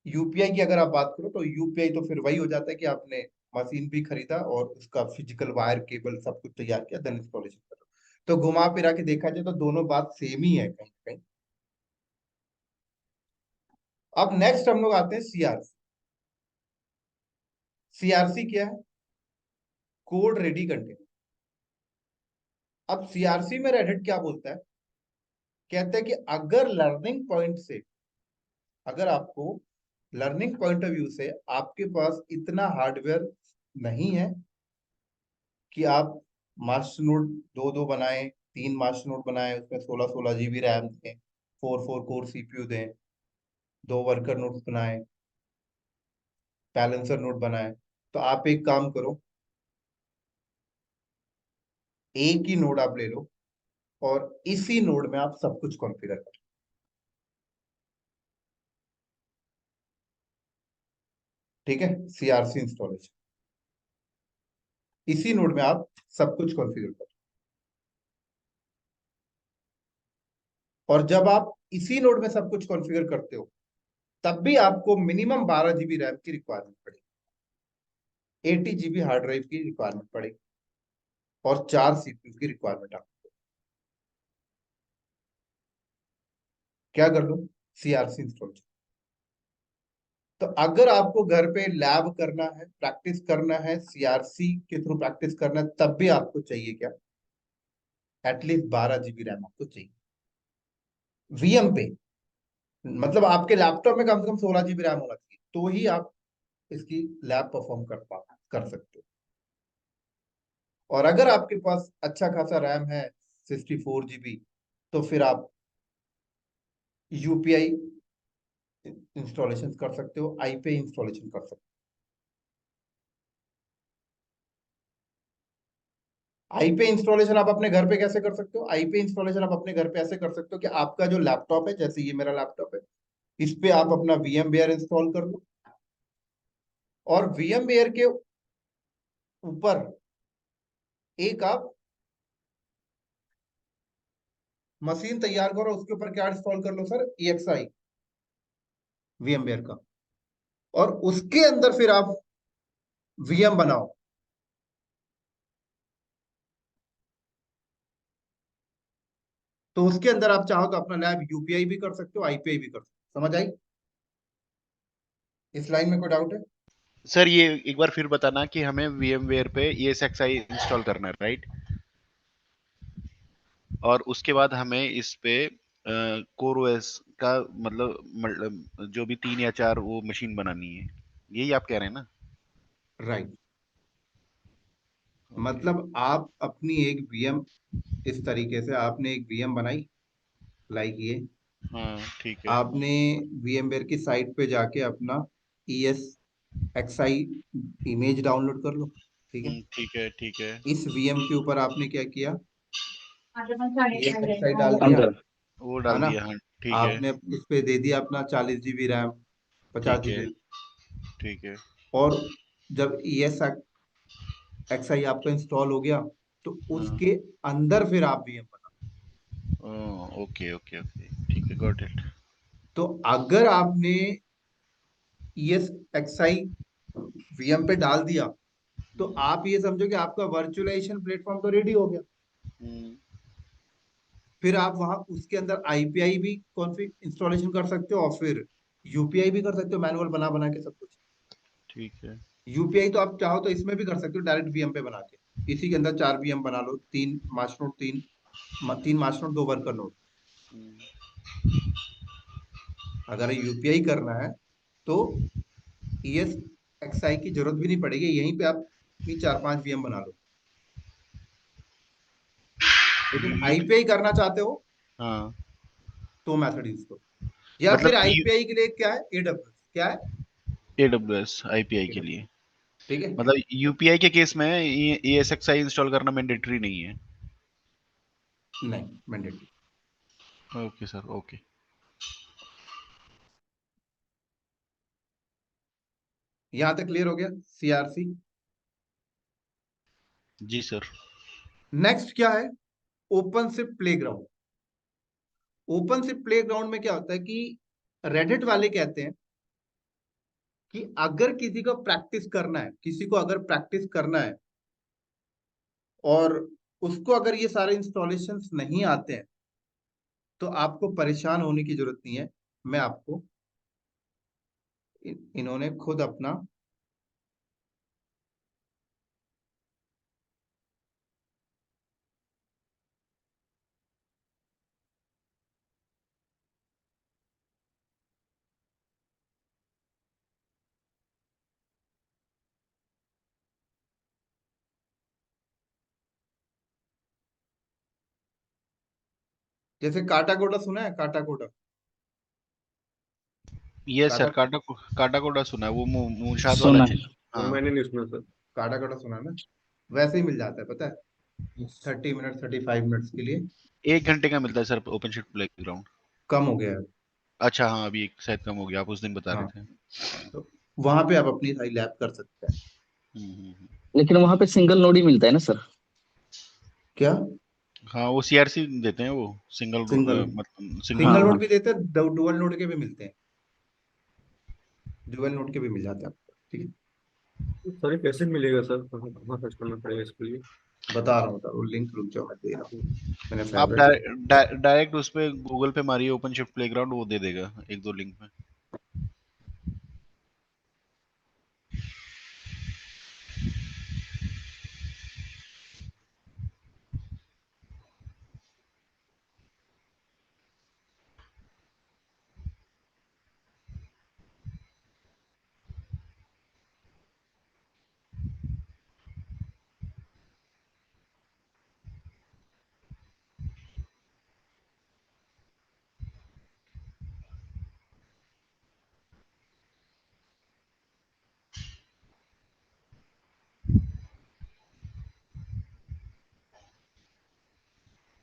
यूपीआई की अगर आप बात करो तो यूपीआई तो फिर वही हो जाता है कि आपने मशीन भी खरीदा और उसका फिजिकल वायर केबल सब कुछ तैयार किया, देन इंस्टॉलेशन करो। तो घुमा फिरा के देखा जाए तो दोनों बात सेम ही है कहीं ना कहीं। अब नेक्स्ट हम लोग आते हैं सीआरसी। सीआरसी क्या है? Code ready container. अब सीआरसी में रेडिट क्या बोलता है? कहते हैं कि अगर लर्निंग पॉइंट से, अगर आपको लर्निंग पॉइंट ऑफ व्यू से आपके पास इतना हार्डवेयर नहीं है कि आप मास्टर नोड दो दो बनाए, 3 मास्टर नोड बनाए, उसमें 16 16 GB रैम दें, 4 4 कोर सीपीयू दें, 2 वर्कर नोड्स बनाए, बैलेंसर नोड बनाए, तो आप एक काम करो, एक ही नोड आप ले लो और इसी नोड में आप सब कुछ कॉन्फ़िगर करो। ठीक है, सीआरसी इंस्टॉलेशन इसी नोड में आप सब कुछ कॉन्फ़िगर करो। और जब आप इसी नोड में सब कुछ कॉन्फ़िगर करते हो तब भी आपको मिनिमम 12 GB रैम की रिक्वायरमेंट पड़ेगी, 80 GB हार्ड ड्राइव की रिक्वायरमेंट पड़ेगी और 4 CPU की रिक्वायरमेंट आपको। क्या कर लो? CRC installation. तो अगर आपको घर पे लैब करना है, प्रैक्टिस करना है, सीआरसी के थ्रू प्रैक्टिस करना है, तब भी आपको चाहिए क्या? एटलीस्ट 12 GB रैम आपको चाहिए वीएम पे। मतलब आपके लैपटॉप में कम से कम 16 GB रैम होना चाहिए, तो ही आप इसकी लैब परफॉर्म कर सकते हो। और अगर आपके पास अच्छा खासा रैम है 64 GB, तो फिर आप यूपीआई इंस्टॉलेशन कर सकते हो, आईपीआई इंस्टॉलेशन कर सकते हो। आईपीआई इंस्टॉलेशन आप अपने घर पे कैसे कर सकते हो? आईपीआई इंस्टॉलेशन आप अपने घर पे ऐसे कर सकते हो कि आपका जो लैपटॉप है, जैसे ये मेरा लैपटॉप है, इस पे आप अपना VMware इंस्टॉल कर लो और VMware के ऊपर एक आप मशीन तैयार करो, उसके ऊपर क्या इंस्टॉल कर लो सर? EXI VMware का, और उसके अंदर फिर आप VM बनाओ। तो उसके अंदर आप चाहो तो अपना लैब यूपीआई भी कर सकते हो, आईपीआई भी कर सकते हो। समझ आई? इस लाइन में कोई डाउट है? सर ये एक बार फिर बताना कि हमें VMware पे ESXi इंस्टॉल करना है, राइट? और उसके बाद हमें इस पे कोर ओएस का मतलब जो भी 3 या 4 वो मशीन बनानी है, यही आप कह रहे हैं ना? राइट। ओके। मतलब आप अपनी एक वीएम, इस तरीके से आपने एक वीएम बनाई, लाइक ये हाँ ठीक है। आपने VMware की साइट पे जाके अपना ESXi इमेज डाउनलोड कर लो। ठीक है, ठीक है ठीक है। इस वीएम के ऊपर आपने क्या किया? ESXi डाल दिया, अंदर। वो है डाल ना? दिया, हाँ ठीक है। आपने इस पे दे दिया अपना 40 GB रैम, पचास ठीक है जीबी ठीक है। और जब ESXi आपका इंस्टॉल हो गया तो हाँ। उसके अंदर फिर आप वीएम ओके ओके ओके, ठीक है गॉट इट। तो अगर आपने ESXi VM पे डाल दिया तो आप ये समझो कि आपका वर्चुअलाइजेशन प्लेटफॉर्म तो रेडी हो गया। फिर आप वहां उसके अंदर IPI भी कॉन्फ़िग इंस्टॉलेशन कर सकते हो और फिर UPI भी कर सकते हो, मैनुअल बना बना के सब कुछ। ठीक है। UPI तो आप चाहो तो इसमें भी कर सकते हो, डायरेक्ट VM पे बना के। इसी के अंदर 4 VM बना लो, 3 master node, 3 master node, 2 worker node. अगर UPI करना है तो ESXi की जरूरत भी नहीं पड़ेगी, यहीं पे आप 4-5 VM बना लो। लेकिन यू IPI करना चाहते हो हाँ, तो मेथड यूज करो, या मतलब फिर IPI के लिए क्या है, AWS क्या है, AWS IPI के लिए। AWS, ठीक है। मतलब यूपीआई के केस में ESXi इंस्टॉल करना मैंडेटरी नहीं है। नहीं मैंडेटरी। Okay sir, okay. यहां तक क्लियर हो गया CRC। जी सर। नेक्स्ट क्या है, open shift playground. Open shift playground में क्या होता है कि रेडिट वाले कहते हैं कि अगर किसी को प्रैक्टिस करना है, किसी को अगर प्रैक्टिस करना है और उसको अगर ये सारे इंस्टॉलेशंस नहीं आते हैं तो आपको परेशान होने की जरूरत नहीं है। मैं आपको इन्होंने खुद अपना जैसे काटा कोटा सुना है, काटा कोटा। यस काटा सर, काटा कोटा सुना है, वो मुशाद वाला सुना है। हाँ। मैंने नहीं सुना सर। काटा कोटा सुना है ना, वैसे ही मिल जाता है पता है, 30 मिनट 35 मिनट्स के लिए। 1 घंटे का मिलता है सर ओपन शिफ्ट प्लेग्राउंड। कम हो गया है। अच्छा हाँ, अभी शायद कम हो गया, आप उस दिन बता हाँ, रहे थे। तो वहां पे आप अपनी सारी लैब कर सकते हैं। हम्म। लेकिन वहां पे सिंगल नोड ही मिलता है ना सर? क्या, हाँ, वो CRC देते हैं, वो सिंगल सिंगल, मतलब सिंगल सिंगल हाँ नोड। नोड भी देते हैं, डुअल नोड के भी मिलते हैं, डुअल नोड के भी मिल जाते हैं आपको, ठीक है। तो सर ये कैसे मिलेगा सर, कहाँ कहाँ सर्च करना पड़ेगा इसके लिए? बता रहा हूँ, लिंक रुक जाओ मैं दे रहा हूँ, मैंने आप फेवरेट। डायरेक्ट उस पे गूगल पे मारिए ओपन शिफ्ट प्लेग्राउंड, वो दे देगा 1-2 लिंक में।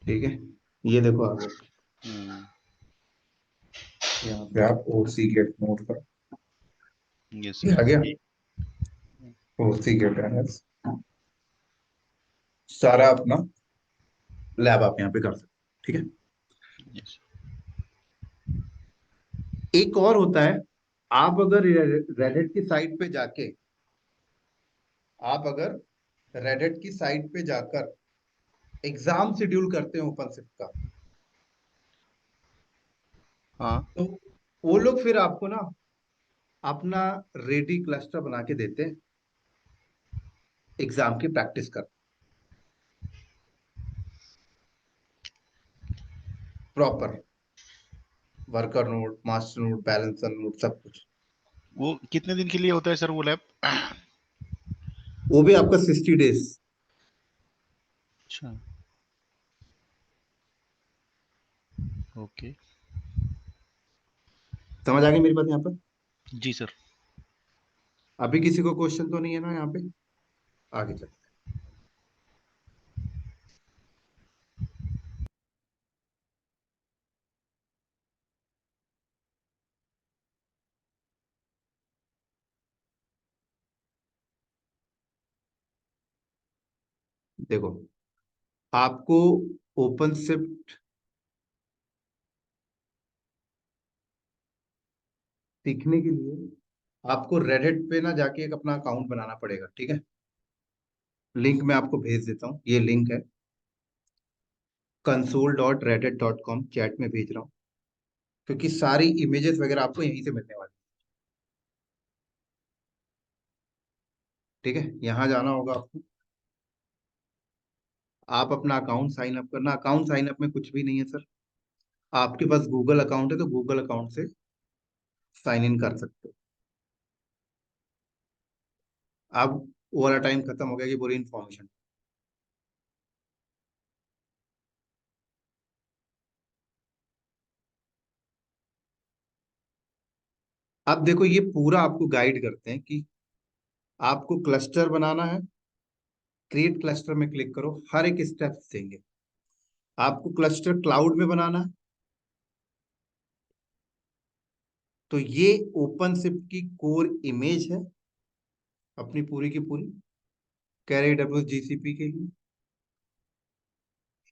ठीक है, ये देखो आ गया। हम्म। यहाँ पे आप OC गेट नोड कर, यस ये आ सर। गया, OC गेट है, सारा अपना लैब आप यहाँ पे कर सकते हैं, ठीक है। यस। एक और होता है, आप अगर रेडिट की साइट पे जाके, आप अगर रेडिट की साइट पे जाकर एग्जाम शेड्यूल करते हैं ओपन शिफ्ट का, हाँ। तो वो लोग फिर आपको ना अपना रेडी क्लस्टर बना के देते हैं एग्जाम की प्रैक्टिस कर, proper worker node, master node, balancer node, सब कुछ। वो कितने दिन के लिए होता है सर वो लैब? वो भी आपका 60 डेज। अच्छा, ओके। समझ आ गई मेरी बात यहाँ पर? जी सर। अभी किसी को क्वेश्चन तो नहीं है ना यहाँ पे? आगे चल, देखो आपको ओपन शिफ्ट सीखने के लिए आपको रेडिट पे ना जाके एक अपना अकाउंट बनाना पड़ेगा, ठीक है। लिंक मैं आपको भेज देता हूँ, ये लिंक है console.reddit.com, चैट में भेज रहा हूँ, क्योंकि सारी इमेजेस वगैरह आपको यहीं से मिलने वाली, ठीक है। यहाँ जाना होगा आपको, आप अपना अकाउंट साइन अप करना। अकाउंट साइन अप में कुछ भी नहीं है सर, आपके पास गूगल अकाउंट है तो गूगल अकाउंट से साइन इन कर सकते हो। अब वो वाला टाइम खत्म हो गया कि पूरी इंफॉर्मेशन। अब देखो ये पूरा आपको गाइड करते हैं कि आपको क्लस्टर बनाना है, क्रिएट क्लस्टर में क्लिक करो, हर एक स्टेप देंगे। आपको क्लस्टर क्लाउड में बनाना है, तो ये ओपनशिफ्ट की कोर इमेज है अपनी पूरी की पूरी, कह रहे AWS GCP के लिए,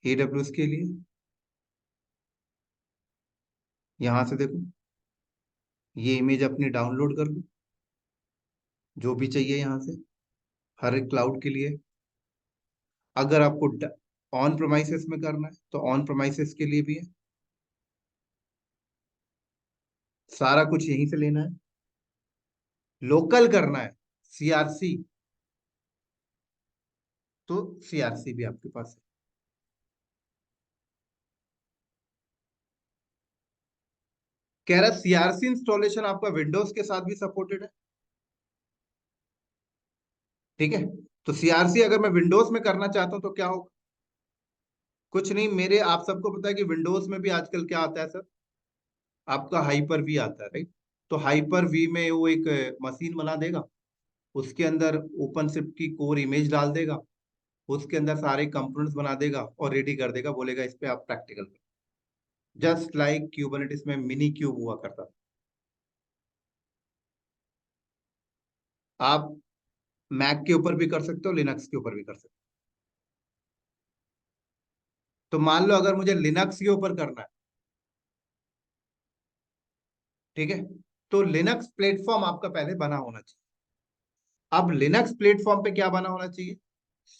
AWS के लिए। यहां से देखो, ये इमेज अपनी डाउनलोड कर लो, जो भी चाहिए यहाँ से, हर एक क्लाउड के लिए। अगर आपको ऑन प्रोमाइसेस में करना है तो ऑन प्रोमाइसेस के लिए भी है, सारा कुछ यहीं से लेना है। लोकल करना है CRC, तो CRC भी आपके पास है। कह रहा CRC इंस्टॉलेशन आपका विंडोज के साथ भी सपोर्टेड है, ठीक है। तो CRC अगर मैं विंडोज में करना चाहता हूं तो क्या होगा, कुछ नहीं मेरे, आप सबको पता है कि विंडोज में भी आजकल क्या आता है सर, आपका हाइपर वी आता है, राइट। तो हाइपर वी में वो एक मशीन बना देगा, उसके अंदर ओपन शिफ्ट की कोर इमेज डाल देगा, उसके अंदर सारे कंपोनेंट्स बना देगा और रेडी कर देगा, बोलेगा इस पे आप प्रैक्टिकल करो। जस्ट लाइक क्यूबरनेटिस में मिनी क्यूब हुआ करता था। आप मैक के ऊपर भी कर सकते हो, लिनक्स के ऊपर भी कर सकते हो। तो मान लो अगर मुझे लिनक्स के ऊपर करना है, ठीक है, तो लिनक्स प्लेटफॉर्म आपका पहले बना होना चाहिए। अब लिनक्स प्लेटफॉर्म पे क्या बना होना चाहिए,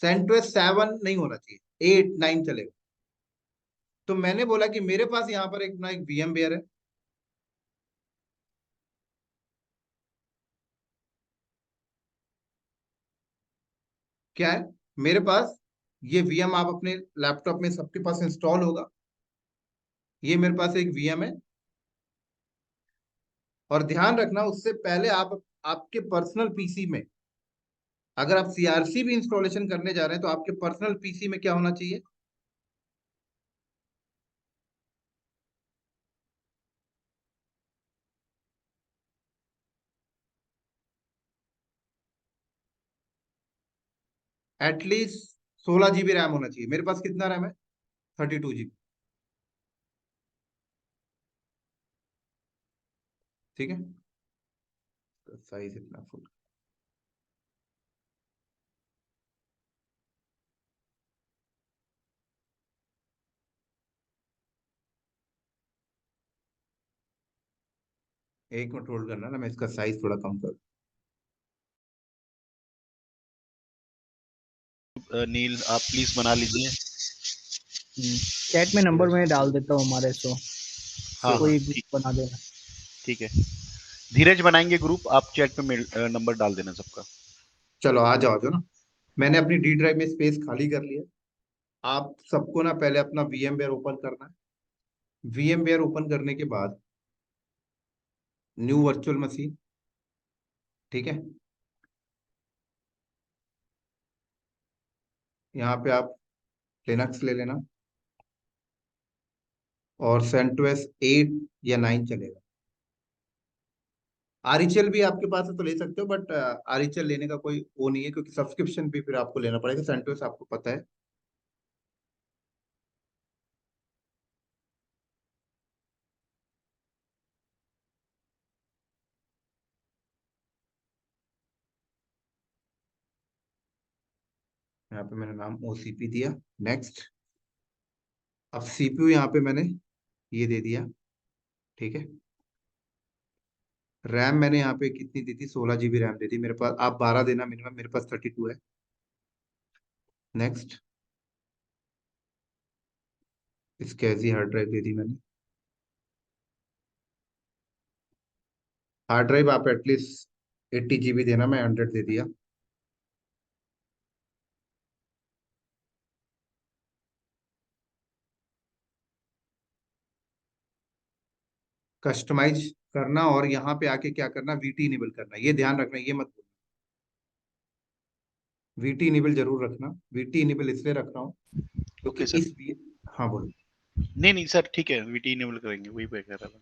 CentOS 7 नहीं होना चाहिए, 8 9 चलेगा। तो मैंने बोला कि मेरे पास यहाँ पर एक ना एक VMware है, क्या है मेरे पास, ये VM आप अपने लैपटॉप में सबके पास इंस्टॉल होगा। ये मेरे पास एक VM है, और ध्यान रखना उससे पहले आप आपके पर्सनल पीसी में, अगर आप CRC भी इंस्टॉलेशन करने जा रहे हैं तो आपके पर्सनल पीसी में क्या होना चाहिए, एटलीस्ट 16 GB रैम होना चाहिए। मेरे पास कितना रैम है, 32 GB, ठीक है। साइज इतना फुल, एक मिनट होल्ड करना ना, मैं इसका साइज थोड़ा कम कर। नील आप प्लीज बना लीजिए। चैट में नंबर मैं डाल देता हूँ हमारे, सो हाँ हाँ कोई ठीक, ग्रुप बना देना। ठीक है। धीरज बनाएंगे ग्रुप, आप चैट पे मेल नंबर डाल देना सबका। चलो आ जाओ जो ना, मैंने अपनी D ड्राइव में स्पेस खाली कर लिया। आप सबको ना पहले अपना VMware ओपन करना है। VMware ओपन करने के बाद न्यू वर्चुअल मशीन, ठीक है। यहाँ पे आप लिनक्स ले लेना, और CentOS 8 या 9 चलेगा। आरईएचएल भी आपके पास है तो ले सकते हो, बट आरईएचएल लेने का कोई वो नहीं है, क्योंकि सब्सक्रिप्शन भी फिर आपको लेना पड़ेगा। CentOS आपको पता है। यहाँ पे मैंने नाम OCP दिया, नेक्स्ट। अब CPU यहाँ पे मैंने ये दे दिया, ठीक है। रैम मैंने यहाँ पे कितनी दी थी, 16 GB रैम दी थी मेरे पास, आप 12 देना मिनिमम, मेरे पास 32 है। नेक्स्ट, इसके ऐसी हार्ड ड्राइव दे दी मैंने। हार्ड ड्राइव आप एटलीस्ट 80 GB देना, मैं 100 दे दिया। कस्टमाइज करना और यहाँ पे आके क्या करना, वीटी इनेबल करना, ये ध्यान रखना, ये मत भूलना। वीटी इनेबल जरूर रखना। वीटी इनेबल इसलिए रख रहा हूँ क्योंकि ओके सर। इस हाँ बोलो। नहीं नहीं सर, ठीक है, वीटी इनेबल करेंगे, वही पे कह रहा था।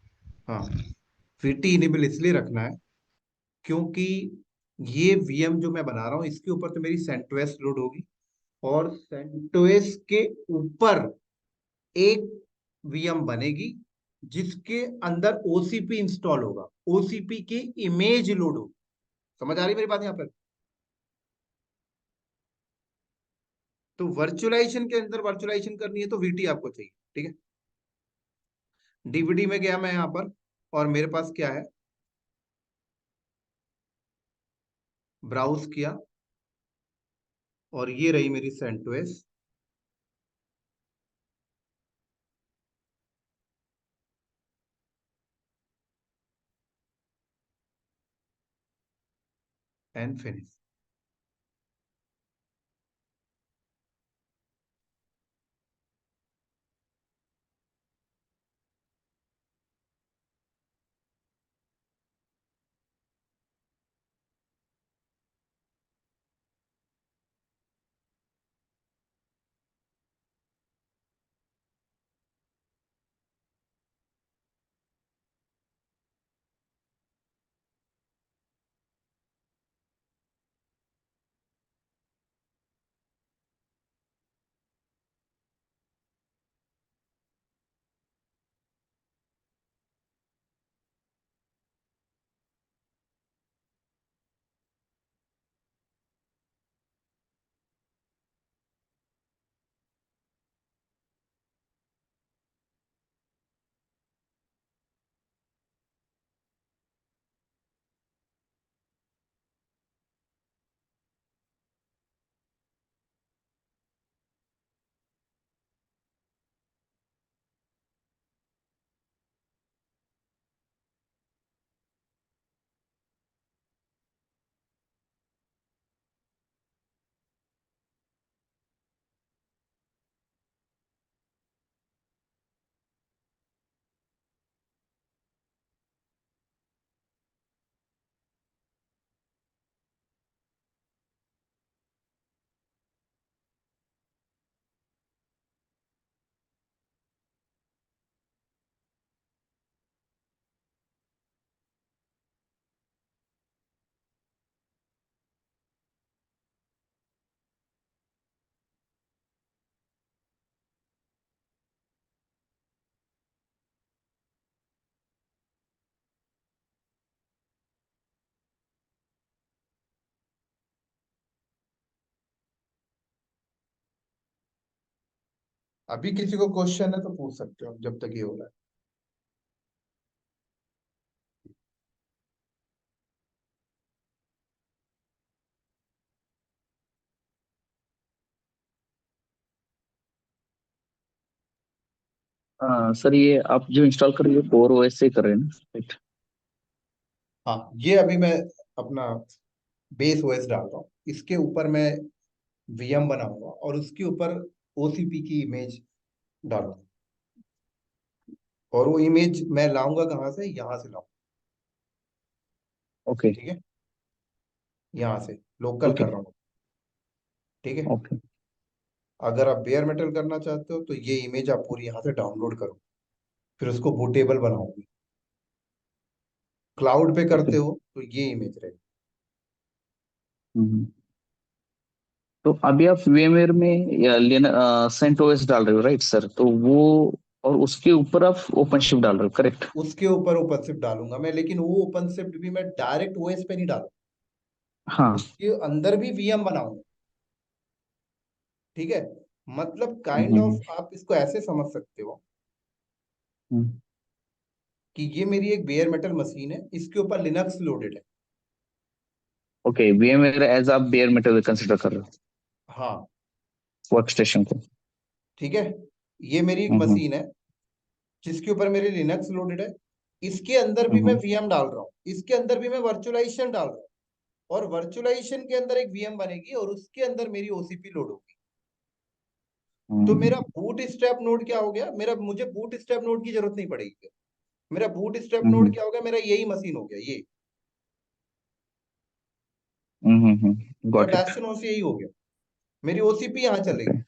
हाँ, वीटी इनेबल इसलिए रखना है क्योंकि ये वीएम जो मैं बना रहा हूँ इसके ऊपर तो मेरी सेंटोस लोड होगी, और सेंटोस के ऊपर एक वीएम बनेगी जिसके अंदर ओसीपी इंस्टॉल होगा, ओसीपी की इमेज लोड होगी। समझ आ रही मेरी बात यहाँ पर? तो वर्चुअलाइजेशन के अंदर वर्चुअलाइजेशन करनी है तो वीटी आपको चाहिए, ठीक है। डीवीडी में गया मैं यहाँ पर, और मेरे पास क्या है, ब्राउज किया, और ये रही मेरी सेंटोस। And finish. अभी किसी को क्वेश्चन है तो पूछ सकते हो जब तक ये हो रहा है। सर ये आप जो इंस्टॉल कर रही हो कोर ओएस से कर रहे हैं ना, राइट? हाँ, ये अभी मैं अपना बेस ओएस डाल रहा हूँ, इसके ऊपर मैं वीएम बनाऊंगा और उसके ऊपर ओसीपी की इमेज डालूंगा, और वो इमेज मैं लाऊंगा कहाँ से, यहाँ से लाऊंगा, ओके ठीक है। यहाँ से लोकल ओके कर रहा हूँ, ठीक है। ओके अगर आप बेयर मेटल करना चाहते हो तो ये इमेज आप पूरी यहाँ से डाउनलोड करो, फिर उसको बूटेबल बनाओगे। क्लाउड पे ओके। करते हो तो ये इमेज रहेगी। हम्म। तो अभी आप VMware में या CentOS डाल रहे हो, राइट सर? तो वो और उसके ऊपर आप OpenShift डाल रहे हो, करेक्ट? उसके ऊपर ओपनशिफ्ट डालूंगा मैं, लेकिन वो ओपनशिफ्ट भी मैं डायरेक्ट ओएस पे नहीं डालूंगा, हाँ। उसके अंदर भी वीएम बनाऊंगा, ठीक है। मतलब काइंड हम्म ऑफ आप इसको ऐसे समझ सकते हो हम्म कि ये मेरी एक बेयर मेटल मशीन है, इसके ऊपर लिनक्स लोडेड है। ओके, VMware एज आप बेयर मेटल कंसिडर कर रहे हो हाँ वर्क स्टेशन को। ठीक है, ये मेरी एक हम्म मशीन है जिसके ऊपर मेरी लिनक्स लोडेड है। इसके अंदर भी मैं हम्म वीएम डाल रहा हूँ, इसके अंदर भी मैं वर्चुअलाइजेशन डाल रहा हूँ, और वर्चुअलाइजेशन के अंदर एक वीएम बनेगी और उसके अंदर मेरी ओसीपी लोड होगी। तो मेरा हम्म बूट स्ट्रैप नोड क्या हो गया, मेरा मुझे बूट स्ट्रैप नोड की जरूरत नहीं पड़ेगी। मेरा बूट स्ट्रैप नोड हम्म क्या हो गया, मेरा यही मशीन हो गया, ये मेरा गॉट इट। बेस्टन ओसी यही हो गया, मेरी ओसीपी यहाँ ओके, चलेगी।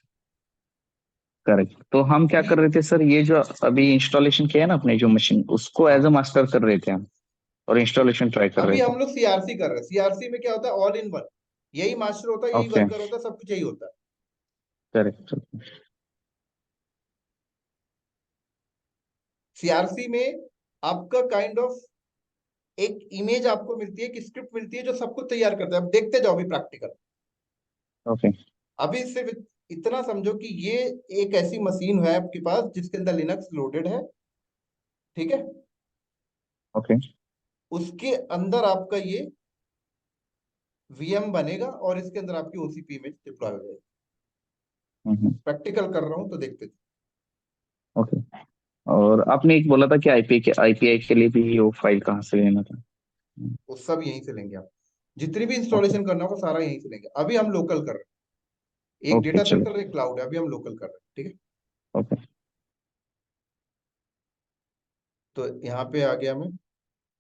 करेक्ट। तो हम क्या अभी कर रहे थे सर, ये जो अभी इंस्टॉलेशन किया है ना अपने जो मशीन, उसको एज हाँ, अ मास्टर कर रहे थे हम, और इंस्टॉलेशन ट्राई कर रहे अभी थे। हम लोग सीआरसी कर रहे हैं। सीआरसी में क्या होता है, ऑल इन वन, यही मास्टर होता है, यही ओके, वर्कर होता है, सब कुछ यही होता है। करेक्ट। सीआरसी में आपका काइंड ऑफ एक इमेज आपको मिलती है, एक स्क्रिप्ट मिलती है जो सब कुछ तैयार करता है। अब देखते जाओ अभी प्रैक्टिकल। ओके अभी सिर्फ इतना समझो कि ये एक ऐसी मशीन है आपके पास जिसके अंदर लिनक्स लोडेड है, ठीक है। ओके। उसके अंदर आपका ये वीएम बनेगा और इसके अंदर आपकी ओसीपी इमेज डिप्लॉय हो जाएगी। प्रैक्टिकल कर रहा हूं तो देखते जाओ। ओके। और आपने एक बोला था कि आईपीआई के लिए भी वो फाइल कहाँ से लेना था? वो सब यहीं से लेंगे आप, जितनी भी ओके। इंस्टॉलेशन करना होगा सारा यहीं से लेंगे। अभी हम लोकल कर रहे हैं, एक ओके डेटा चलो। सेंटर एक क्लाउड है, अभी हम लोकल कर रहे हैं, ठीक है। ओके। तो यहाँ पे आ गया मैं,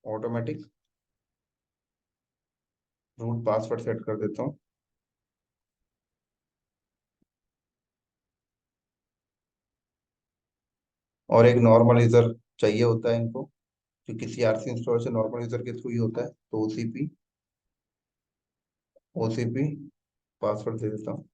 ऑटोमेटिक रूट पासवर्ड सेट कर देता हूँ। और एक नॉर्मल यूजर चाहिए होता है इनको, क्योंकि सीआरसी इंस्टॉलेशन नॉर्मल यूजर के थ्रू ही होता है। तो ओसीपी ओसीपी पासवर्ड दे देता हूँ।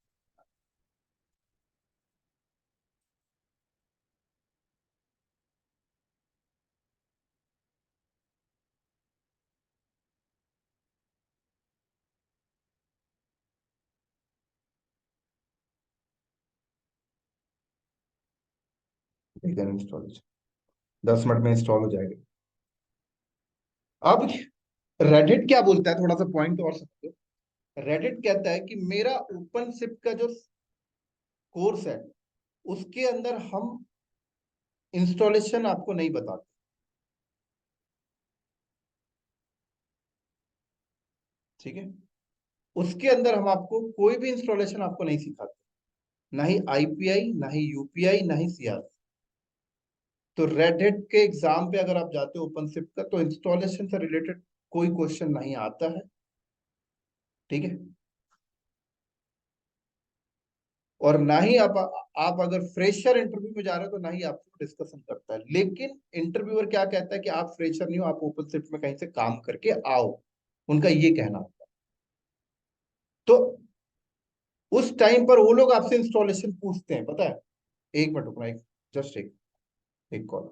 इंस्टॉलेशन 10 मिनट में इंस्टॉल हो जाएगा। अब रेडिट क्या बोलता है, थोड़ा सा पॉइंट और समझो। रेडिट कहता है कि मेरा ओपन शिप का जो कोर्स है उसके अंदर हम इंस्टॉलेशन आपको नहीं बताते, ठीक है। उसके अंदर हम आपको कोई भी इंस्टॉलेशन आपको नहीं सिखाते, ना ही आईपीआई, ना ही यूपीआई, ना ही सीआर। तो रेड हैट के एग्जाम पे अगर आप जाते हो ओपन शिप का, तो इंस्टॉलेशन से रिलेटेड कोई क्वेश्चन नहीं आता है, ठीक है। और ना ही आप अगर फ्रेशर इंटरव्यू में जा रहे हो तो ना ही आपको डिस्कशन करता है। लेकिन इंटरव्यूअर क्या कहता है कि आप फ्रेशर नहीं हो, आप ओपन शिफ्ट में कहीं से काम करके आओ, उनका ये कहना होता है। तो उस टाइम पर वो लोग आपसे इंस्टॉलेशन पूछते हैं, पता है। एक मिनट रुकना, एक जस्ट एक कॉल।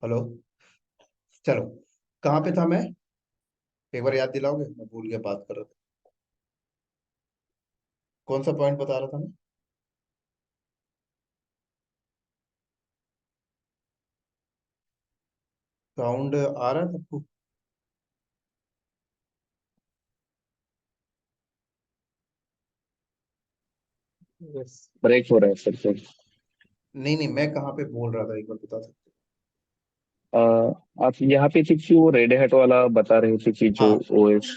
हेलो। चलो, कहाँ पे था मैं? एक बार याद दिलाओगे, मैं भूल गया बात कर रहा था। कौन सा पॉइंट बता रहा था मैं? साउंड आ रहा है सबको? यस। ब्रेक हो रहा है सर सर। नहीं नहीं, मैं कहाँ पे बोल रहा था, एक बार बता सकते आप यहाँ पे थी कि वो रेड हैट वाला बता रहे थे कि हो? जो हाँ, ओएस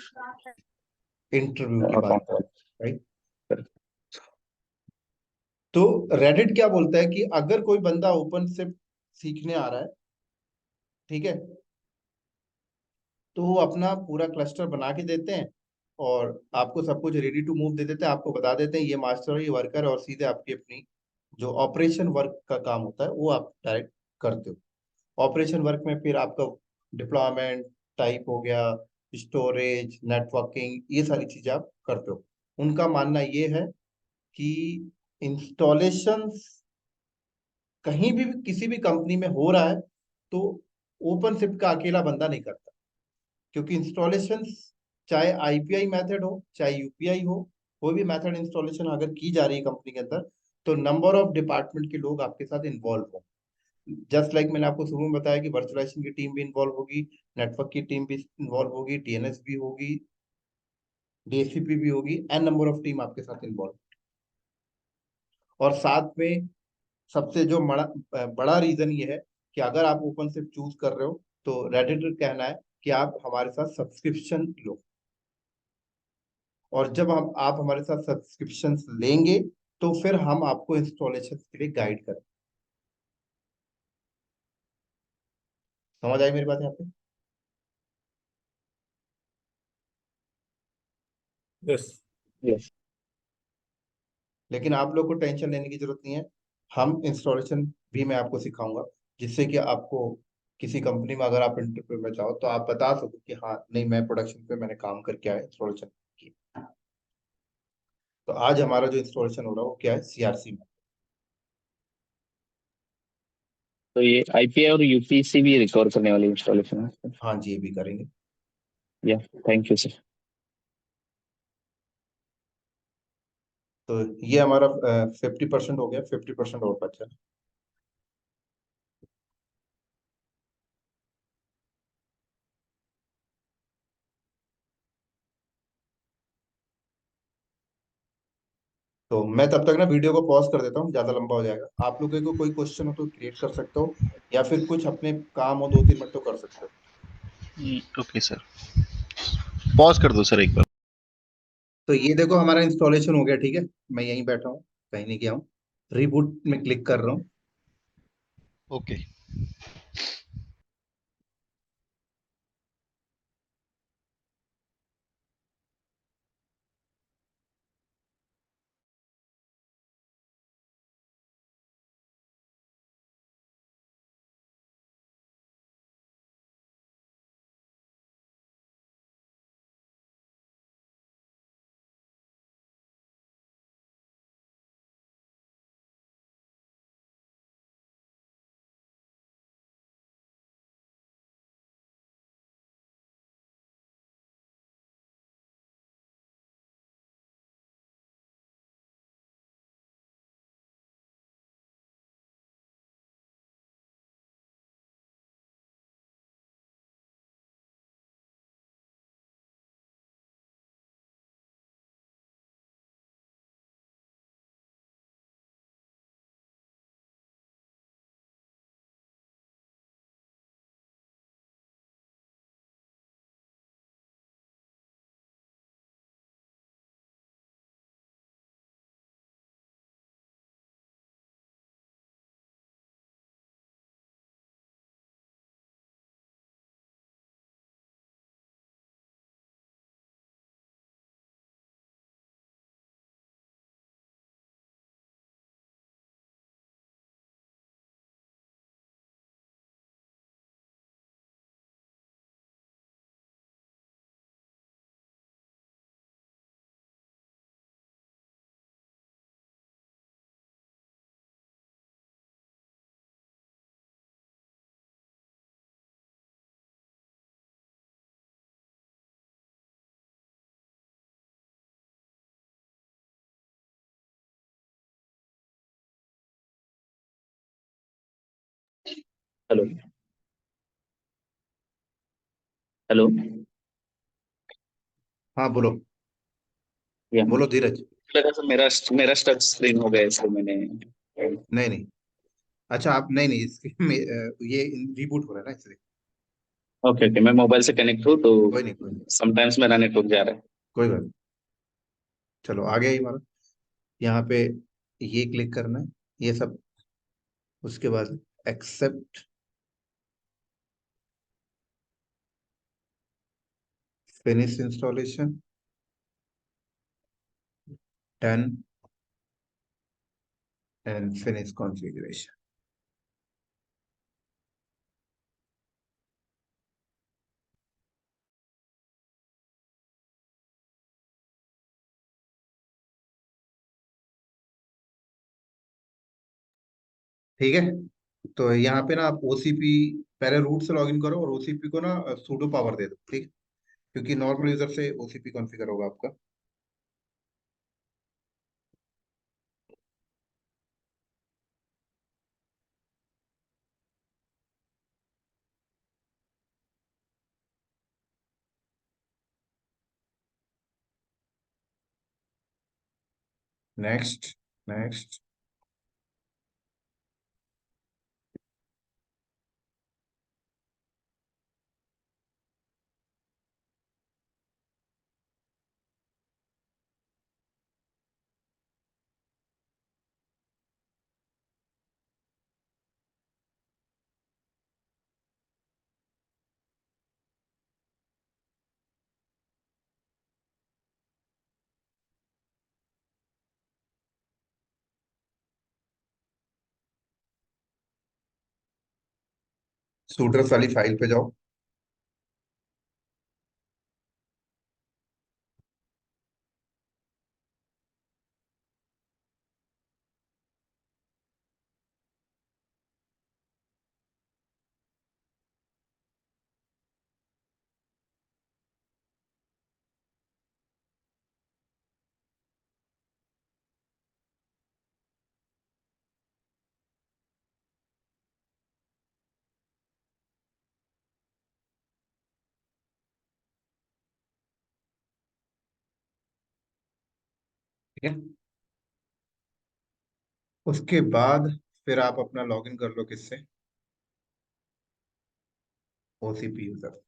इंटरव्यू की बात कर अकाउंट। राइट। तो रेडिट क्या बोलता है कि अगर कोई बंदा ओपन से सीखने आ रहा है, ठीक है, तो वो अपना पूरा क्लस्टर बना के देते हैं और आपको सब कुछ रेडी टू मूव दे देते हैं। आपको बता देते हैं ये मास्टर और ये वर्कर, और सीधे आपकी अपनी जो ऑपरेशन वर्क का काम होता है वो आप डायरेक्ट करते हो। ऑपरेशन वर्क में फिर आपका डिप्लॉयमेंट टाइप हो गया, स्टोरेज, नेटवर्किंग, ये सारी चीजें आप करते हो। उनका मानना ये है कि इंस्टॉलेशन कहीं भी किसी भी कंपनी में हो रहा है तो ओपन शिफ्ट का अकेला बंदा नहीं करता, क्योंकि इंस्टॉलेशन चाहे आईपीआई मेथड हो चाहे यूपीआई हो, कोई भी मेथड इंस्टॉलेशन अगर की जा रही है कंपनी के अंदर, तो नंबर ऑफ डिपार्टमेंट के लोग आपके साथ इन्वॉल्व हो। जस्ट लाइक मैंने आपको शुरू में बताया कि वर्चुअलाइजेशन की टीम भी इन्वॉल्व होगी, नेटवर्क की टीम भी इन्वॉल्व होगी, डीएनएस भी होगी, डीएससीपी भी होगी, एन नंबर ऑफ टीम आपके साथ इन्वॉल्व। और साथ में सबसे जो बड़ा बड़ा रीजन ये है कि अगर आप ओपन शिफ्ट चूज कर रहे हो तो रेडिट का कहना है कि आप हमारे साथ सब्सक्रिप्शन लो, और जब हम आप हमारे साथ सब्सक्रिप्शन लेंगे तो फिर हम आपको इंस्टॉलेशन के लिए गाइड करें। समझ आई मेरी बात यहाँ पे? यस। यस। लेकिन आप लोग को टेंशन लेने की जरूरत नहीं है, हम इंस्टॉलेशन भी मैं आपको सिखाऊंगा, जिससे कि आपको किसी कंपनी में अगर आप इंटरव्यू में जाओ तो आप बता सको कि हाँ नहीं, मैं प्रोडक्शन पे मैंने काम करके आया, इंस्टॉलेशन की। तो आज हमारा जो इंस्टॉलेशन हो रहा है वो क्या है, सीआरसी में। तो ये आईपीआई और यूपीसी भी रिकवर करने वाली इंस्टॉलेशन है। हाँ जी, ये भी करेंगे। या थैंक यू सर। तो ये हमारा 50% हो गया, 50% और बचा है। तो मैं तब तक ना वीडियो को पॉज कर देता हूँ, ज्यादा लंबा हो जाएगा। आप लोगों को कोई क्वेश्चन हो तो क्रिएट कर सकते हो, या फिर कुछ अपने काम हो 2-3 मिनट तो कर सकते हो। ओके सर, पॉज कर दो सर एक बार। तो ये देखो हमारा इंस्टॉलेशन हो गया, ठीक है। मैं यहीं बैठा हूँ, कहीं नहीं गया हूँ। रिबूट में क्लिक कर रहा हूँ। ओके। Hello hello. हाँ बोलो। या बोलो धीरज। लगा सर मेरा मेरा टच स्क्रीन हो गया इसलिए मैंने। नहीं नहीं। अच्छा आप नहीं नहीं इसके ये रिबूट हो रहा है ना इसलिए। ओके ओके, मैं मोबाइल से कनेक्ट हूँ तो कोई नहीं कोई नहीं। समटाइम्स मेरा नेटवर्क जा रहा है। कोई बात नहीं। चलो आ गया ये हमारा। यहाँ पे ये क्लिक करना है, ये सब। उसके बाद accept, finish installation, done and finish configuration. ठीक है। तो यहाँ पे ना आप ओसीपी पहले रूट से लॉगिन करो और ओसीपी को ना सूडो पावर दे दो, ठीक है? क्योंकि नॉर्मल यूजर से ओसीपी कॉन्फ़िगर होगा आपका। Next next. सूडर्स वाली फाइल पे जाओ। ठीक है। उसके बाद फिर आप अपना लॉगिन कर लो किससे, ओसीपी यूजर।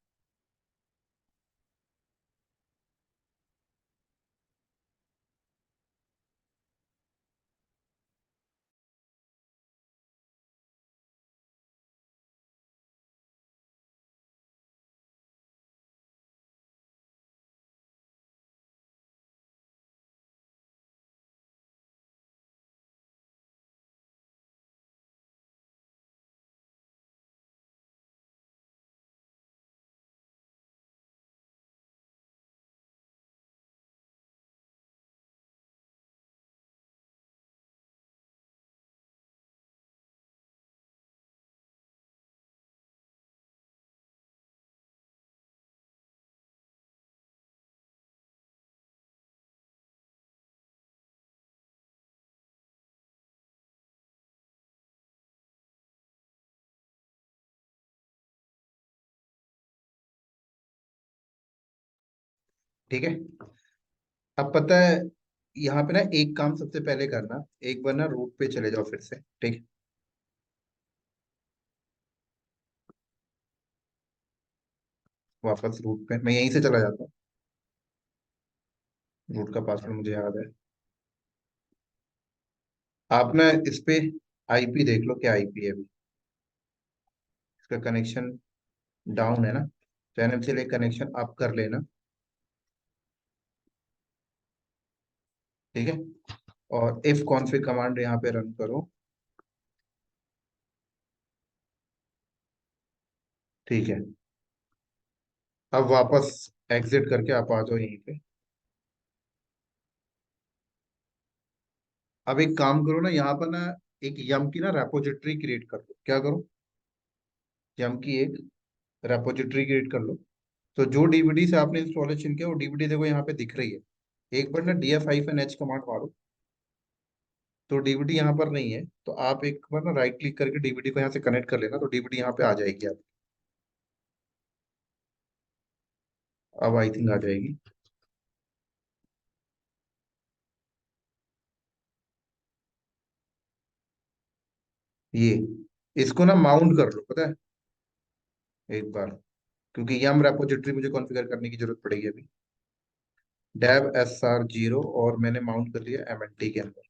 ठीक है। अब पता है, यहाँ पे ना एक काम सबसे पहले करना, एक बार ना रूट पे चले जाओ फिर से, ठीक है? वापस रूट पे मैं यहीं से चला जाता हूँ। रूट का पासवर्ड मुझे याद है। आप ना इस पे आईपी देख लो, क्या आईपी है अभी। इसका कनेक्शन डाउन है ना, तो एनएफसी कनेक्शन अप कर लेना। ठीक है। और इफ कॉन्फिग कमांड यहाँ पे रन करो। ठीक है। अब वापस एग्जिट करके आप आ जाओ यहीं पे। अब एक काम करो ना, यहाँ पर ना एक यम की ना रेपोजिटरी क्रिएट कर लो। क्या करो, यम की एक रेपोजिटरी क्रिएट कर लो। तो जो डीवीडी से आपने इंस्टॉलेशन किया वो डीवीडी देखो यहाँ पे दिख रही है। एक बार ना df-h कमांड मारो। तो डीवीडी यहाँ पर नहीं है, तो आप एक बार ना राइट क्लिक करके डीवीडी को यहाँ से कनेक्ट कर लेना, तो डीवीडी यहाँ पे आ जाएगी। आप अब आई थिंक आ जाएगी। ये इसको ना माउंट कर लो, पता है, एक बार, क्योंकि यम रेपोजिटरी मुझे कॉन्फ़िगर करने की जरूरत पड़ेगी अभी। डेव SR0 और मैंने माउंट कर लिया MNT के अंदर।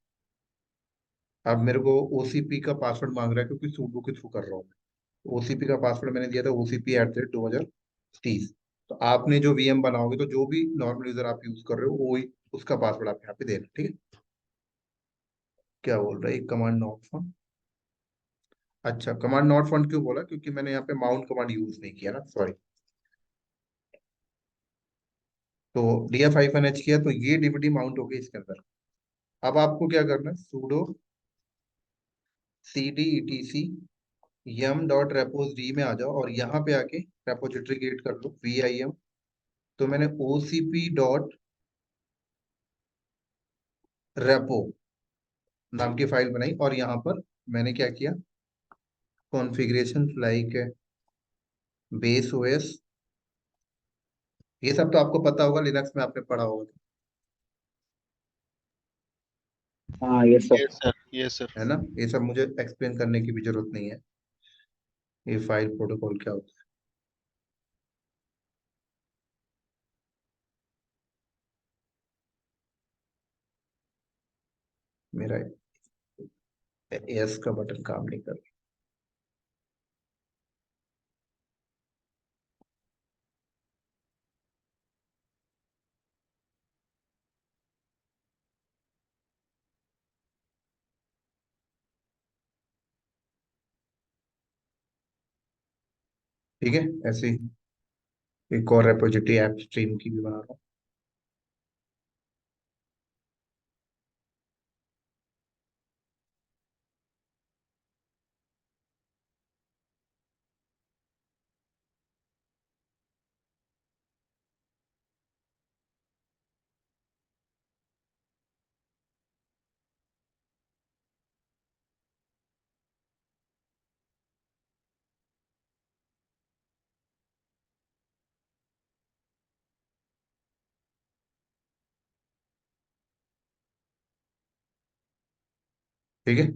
अब मेरे को ओसीपी का पासवर्ड मांग रहा है, क्योंकि सूडो के थ्रू कर रहा हूँ मैं। ओसीपी का पासवर्ड मैंने दिया था OCP@2030। तो आपने जो वीएम बनाओगे, तो जो भी नॉर्मल यूजर आप यूज कर रहे हो, वही उसका पासवर्ड आप यहाँ पे देना, ठीक है। क्या बोल रहा है, एक कमांड नॉट फाउंड। अच्छा, कमांड नॉट फाउंड क्यों बोला, क्योंकि मैंने यहाँ पे माउंट कमांड यूज नहीं किया ना, सॉरी। तो df-h किया, तो ये डीवीडी माउंट हो गई इसके अंदर। अब आपको क्या करना है, sudo cd etc yum.repos.d में आ जाओ, और यहाँ पे आके रेपोजिटरी क्रिएट कर लो vim। तो मैंने ocp.repo नाम की फाइल बनाई, और यहाँ पर मैंने क्या किया, कॉन्फ़िगरेशन लाइक बेस ओएस, ये सब तो आपको पता होगा, लिनक्स में आपने पढ़ा होगा, हाँ yes sir. Yes sir, yes sir. है ना। ये सब मुझे एक्सप्लेन करने की भी जरूरत नहीं है। ये फाइल प्रोटोकॉल क्या होता है, मेरा एस का बटन काम नहीं कर रहा। ठीक है, ऐसे ही एक और रेपोजिटरी ऐप स्ट्रीम की भी बना रहा हूँ। ठीक है,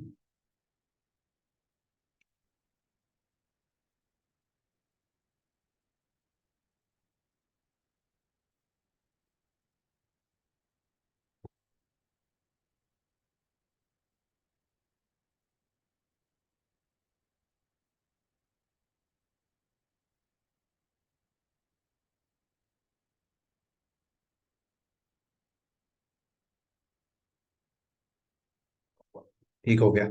ठीक हो गया।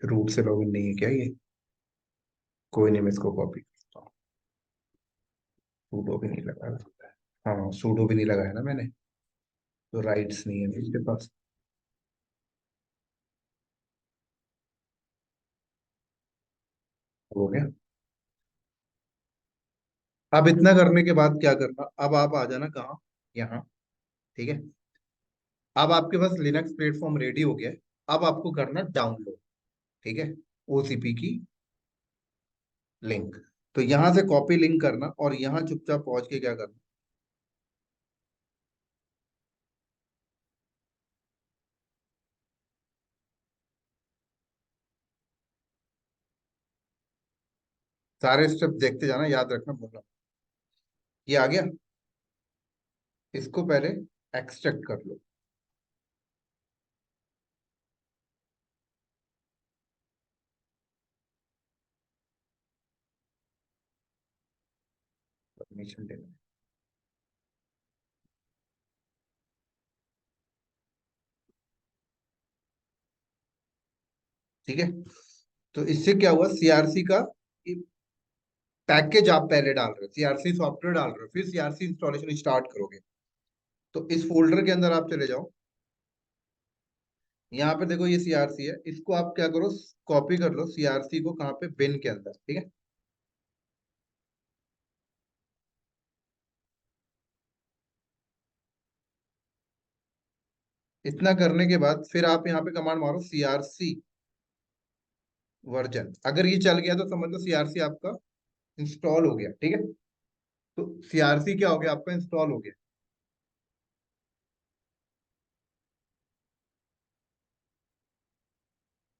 रूट से लॉगिन नहीं है क्या ये, कोई नहीं, मैं इसको कॉपी करता हूँ। सूडो भी नहीं लगाया, हाँ सूडो भी नहीं लगाया ना मैंने, तो राइट्स नहीं है ना इसके पास। हो गया। अब इतना करने के बाद क्या करना, अब आप आ जाना कहाँ, यहाँ, ठीक है। अब आपके पास लिनक्स प्लेटफॉर्म रेडी हो गया है। अब आपको करना डाउनलोड, ठीक है, ओसीपी की लिंक। तो यहां से कॉपी लिंक करना, और यहाँ चुपचाप पहुंच के क्या करना, सारे स्टेप देखते जाना, याद रखना, बोलना। ये आ गया, इसको पहले एक्सट्रैक्ट कर लो। परमिशन देना, ठीक है। तो इससे क्या हुआ, सीआरसी का पैकेज आप पहले डाल रहे हो, सीआरसी सॉफ्टवेयर डाल रहे हो, फिर सीआरसी इंस्टॉलेशन स्टार्ट करोगे। तो इस फोल्डर के अंदर आप चले जाओ, यहाँ पे देखो ये सीआरसी है, इसको आप क्या करो, कॉपी कर लो सीआरसी को, कहाँ पे, बिन के अंदर, ठीक है। इतना करने के बाद फिर आप यहाँ पे कमांड मारो CRC वर्जन। अगर ये चल गया तो समझ लो CRC आपका इंस्टॉल हो गया, ठीक है। तो CRC क्या हो गया, आपका इंस्टॉल हो गया।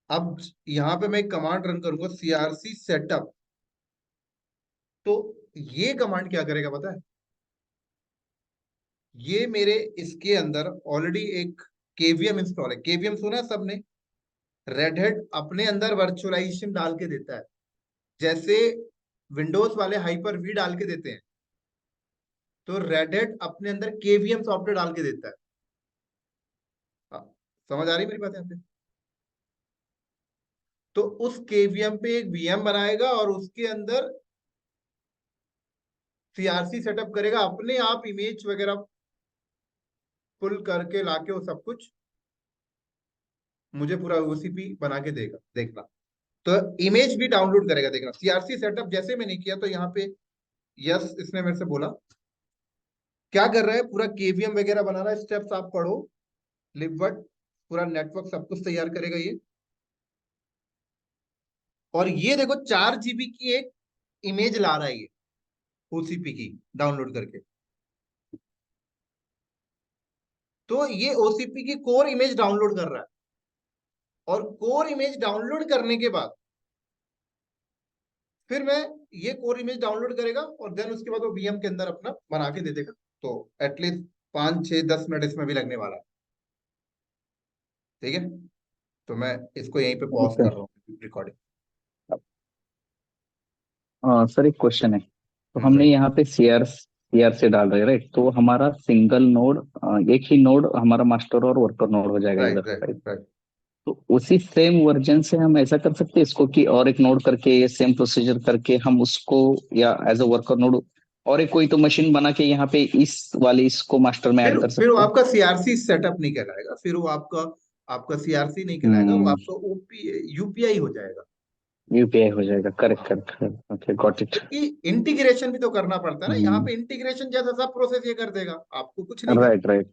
अब यहाँ पे मैं एक कमांड रन करूंगा CRC सेटअप। तो ये कमांड क्या करेगा पता है, ये मेरे इसके अंदर ऑलरेडी एक KVM इंस्टॉल है। KVM सुना है सबने, रेड हैट अपने अंदर वर्चुअलाइजेशन डाल के देता है, जैसे विंडोज वाले हाइपर वी डाल के देते हैं, तो रेड हैट अपने अंदर KVM सॉफ्टवेयर डाल के देता है। हाँ, समझ आ रही मेरी बात यहाँ पे। तो उस KVM पे एक VM बनाएगा और उसके अंदर CRC सेटअप करेगा, अपने आप इमेज वगैरह पुल करके लाके वो सब कुछ मुझे पूरा OCP बना के देगा, देखना। तो इमेज भी डाउनलोड करेगा, देखना। CRC सेटअप जैसे मैंने किया तो यहाँ पे यस इसने मेरे से बोला क्या कर रहा है, पूरा KVM वगैरह बना रहा है। स्टेप्स आप पढ़ो, लिबवर्ट पूरा नेटवर्क सब कुछ तैयार करेगा ये। और ये देखो 4 GB की एक इमेज ला रहा है ये OCP की डाउनलोड करके। तो ये OCP की कोर इमेज डाउनलोड कर रहा है, और कोर इमेज डाउनलोड करने के बाद फिर मैं ये कोर इमेज डाउनलोड करेगा और देन उसके बाद वो VM के अंदर अपना बना के दे देगा। तो एटलीस्ट 5 6 10 मिनट इसमें भी लगने वाला है, ठीक है। तो मैं इसको यहीं पे पॉज ओके। कर रहा हूँ रिकॉर्डिंग। सर एक क्वेश्चन है, तो हमने सर यहाँ पे सीआर से डाल रहे हैं राइट, तो हमारा सिंगल नोड, एक ही नोड हमारा मास्टर और वर्कर नोड हो जाएगा राइट इधर राइट राइट। राइट। तो उसी सेम वर्जन से हम ऐसा कर सकते हैं इसको कि और एक नोड करके ये सेम प्रोसीजर करके हम उसको, या एज अ वर्कर नोड और एक कोई तो मशीन बना के यहाँ पे इस वाले इसको मास्टर में ऐड कर फिर वो सकते हैं। आपका CRC सेटअप नहीं कहलाएगा, फिर वो आपका आपका CRC नहीं कहलाएगा, वो हम्म, आपका UPI हो जाएगा। यूपीआई हो जाएगा, correct correct, okay got it. क्योंकि इंटीग्रेशन भी तो करना पड़ता है ना, यहाँ पे इंटीग्रेशन जैसा सब प्रोसेस ये कर देगा, आपको कुछ नहीं करना। राइट राइट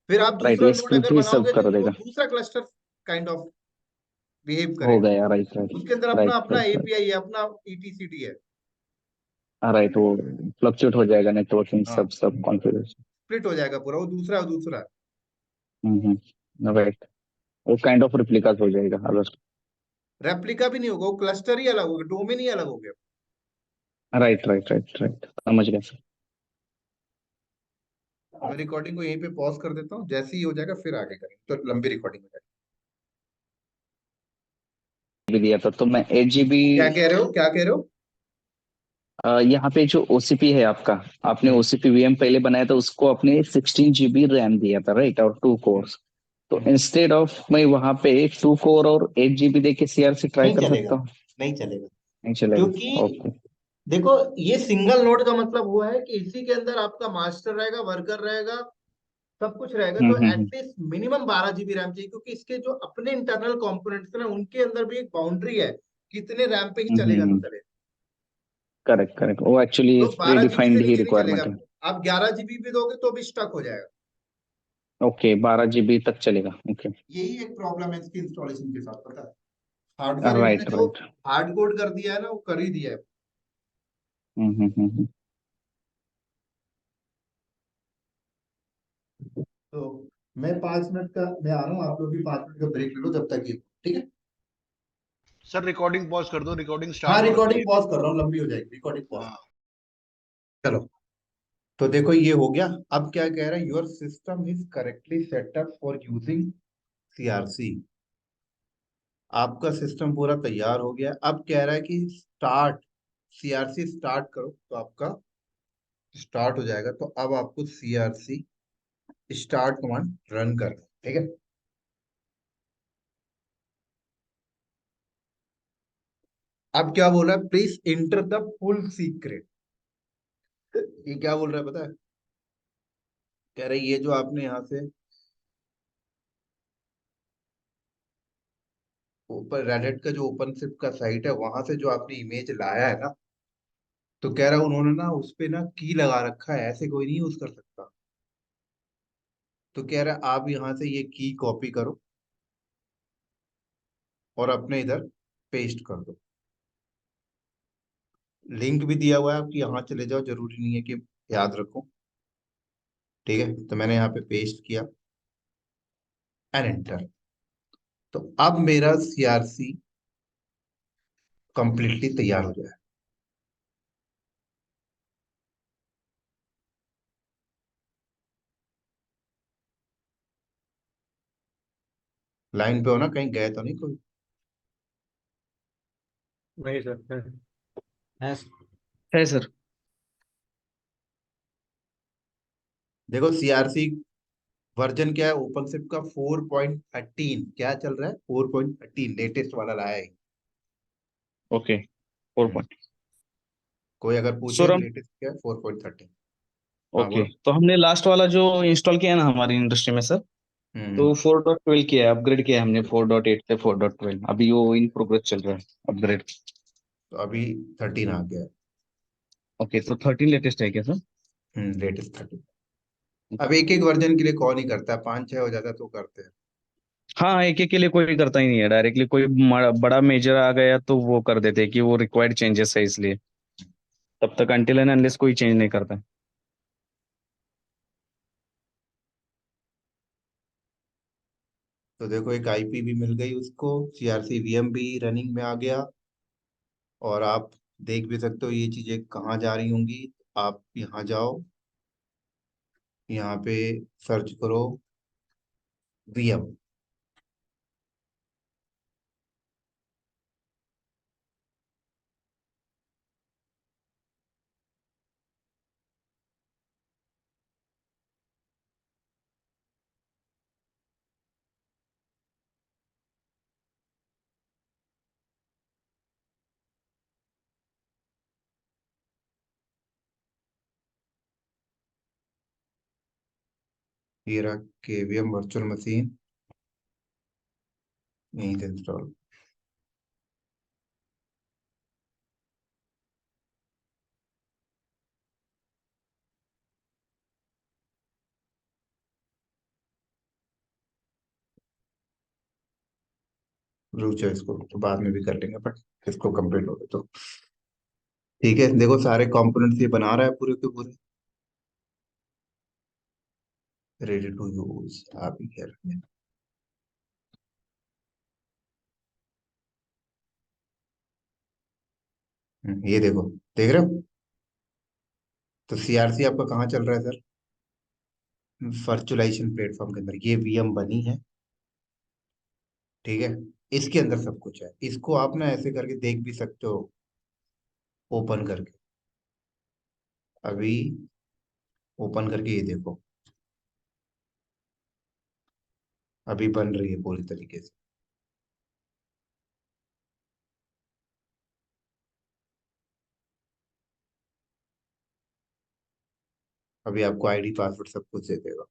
फिर आप राइट, दूसरा ये नोड स्क्रिप्ट अगर ही सब बनाओगे तो कर वो देगा। दूसरा क्लस्टर काइंड ऑफ बिहेव हो करेगा। गया, राइट राइट उसके अंदर अपना राइट अपना राइट राइट, API है, अपना ETCD है। राइट वो फ्लक्चुएट हो जाएगा नेटवर्किंग हाँ, सब सब कॉन्फ़िगरेशन। स्प्लिट हो जाएगा पूरा, वो दूसरा है, वो दूसरा है। राइट, वो काइंड ऑफ रिप्लिकास हो जाएगा अगर। रेप्लिका भी नहीं होगा, वो क्लस्टर ही अलग हो गया, डोमेन ही अलग हो गया। राइट राइट राइट राइट, समझ गया सर। मैं रिकॉर्डिंग को यहीं पे पॉज कर देता हूँ, जैसे ही हो जाएगा फिर आगे करेंगे, तो लंबी रिकॉर्डिंग हो जाएगी। भी दिया था तो मैं 8 GB, क्या कह रहे हो, क्या कह रहे हो? यहाँ पे जो ओसीपी है आपका, आपने हम्म, ओसीपी वीएम पहले बनाया था, उसको आपने 16 GB रैम दिया था राइट, और 2 कोर्स। तो हम्म। इंस्टेड ऑफ मैं वहां पे 2 कोर और 8 GB दे के सीआरसी ट्राई नहीं कर चलेगा, सकता हूँ? नहीं चलेगा। नहीं चलेगा, क्योंकि ओके। देखो, ये सिंगल नोड का मतलब हुआ है कि इसी के अंदर आपका मास्टर रहेगा, वर्कर रहेगा, सब कुछ रहेगा। तो हम्म। एटलीस्ट मिनिमम 12 GB रैम चाहिए, क्योंकि इसके जो अपने इंटरनल कंपोनेंट्स हैं उनके अंदर भी एक बाउंड्री है, कितने रैम पे ही चलेगा तो चलेगा। करेक्ट करेक्ट, वो एक्चुअली तो प्री 12 GB से डिफाइंड ही नीचे नहीं चलेगा। रिक्वायरमेंट है। आप 11 GB भी दोगे तो भी स्टक हो जाएगा। ओके, 12 GB तक चलेगा, ओके। यही एक प्रॉब्लम है इसकी इंस्टॉलेशन के साथ, पता है। हार्डवेयर इन्होंने राइट जो राइट। हार्ड कोड कर दिया है ना, वो कर ही दिया है। हम्म। तो मैं 5 मिनट का मैं आ रहा हूँ, आप लोग भी 5 मिनट का ब्रेक ले लो जब तक ये, ठीक है। सर रिकॉर्डिंग पॉज कर दो, रिकॉर्डिंग हाँ, स्टार्ट होना रिकॉर्डिंग चाहिए। पॉज कर रहा हूँ, लंबी हो जाएगी रिकॉर्डिंग पॉज। हाँ। चलो, तो देखो ये हो गया। अब क्या कह रहा है, your system is correctly setup for using CRC। आपका सिस्टम पूरा तैयार हो गया। अब कह रहा है कि स्टार्ट CRC स्टार्ट करो, तो आपका स्टार्ट हो जाएगा। तो अब आपको CRC स्टार्ट कमांड रन करना है, ठीक है। अब क्या बोल रहा है, please enter the full secret. ये क्या बोल रहा है पता है, कह रहा है ये जो आपने यहाँ से ऊपर रेडिट का जो ओपन शिफ्ट का साइट है वहां से जो आपने इमेज लाया है ना, तो कह रहा है उन्होंने ना उस पे ना की लगा रखा है, ऐसे कोई नहीं यूज कर सकता। तो कह रहा है आप यहाँ से ये की कॉपी करो और अपने इधर पेस्ट कर दो। लिंक भी दिया हुआ है, आप यहाँ चले जाओ, जरूरी नहीं है कि याद रखो। ठीक है, तो मैंने यहाँ पे पेस्ट किया एंड एंटर। तो अब मेरा सीआरसी कंप्लीटली तैयार हो जाए। लाइन पे हो ना, कहीं गए तो नहीं कोई? नहीं सर है। है सर। देखो सीआरसी वर्जन क्या है, ओपनशिप का 4.13 क्या चल रहा है, 4.13 लेटेस्ट वाला लाया है। ओके, 4 हम्म, पॉइंट। कोई अगर पूछे सर हम, लेटेस्ट क्या है, 4.13। हाँ ओके, बोलो। तो हमने लास्ट वाला जो इंस्टॉल किया ना हमारी इंडस्ट्री में सर, हम्म। तो 4.12 किया है, अपग्रेड किया है हमने 4.8 से 4.12, अभी वो इन प्रोग्रेस चल रहा है अपग्रेड। तो अभी 13 आ गया है। ओके, तो 13 लेटेस्ट है क्या सर? लेटेस्ट 13। अब एक एक वर्जन के लिए कौन ही करता है, 5-6 हो जाता है तो करते हैं। हाँ, एक एक के लिए कोई करता ही नहीं है, डायरेक्टली कोई बड़ा मेजर आ गया तो वो कर देते हैं कि वो रिक्वायर्ड चेंजेस है इसलिए, तब तक अनटिल एंड अनलेस कोई चेंज नहीं करता। तो देखो एक आईपी भी मिल गई उसको, सीआरसी वीएम भी रनिंग में आ गया। और आप देख भी सकते हो ये चीजें कहाँ जा रही होंगी। आप यहाँ जाओ, यहाँ पे सर्च करो वीएम। ये रहा केवीएम वर्चुअल मशीन, यहीं से इंस्टॉल। रुचो इसको तो बाद में भी कर लेंगे, बट इसको कंप्लीट हो गया तो ठीक है। देखो सारे कंपोनेंट्स ये बना रहा है पूरे के पूरे, रेडी टू यूज। आप ही कह रहे हैं। ये देखो, देख रहे हो? तो सीआरसी आपका कहाँ चल रहा है सर? वर्चुअलाइजेशन प्लेटफॉर्म के अंदर ये वीएम बनी है। ठीक है, इसके अंदर सब कुछ है। इसको आप ना ऐसे करके देख भी सकते हो, ओपन करके। अभी ओपन करके ये देखो, अभी बन रही है पूरी तरीके से। अभी आपको आईडी पासवर्ड सब कुछ दे देगा।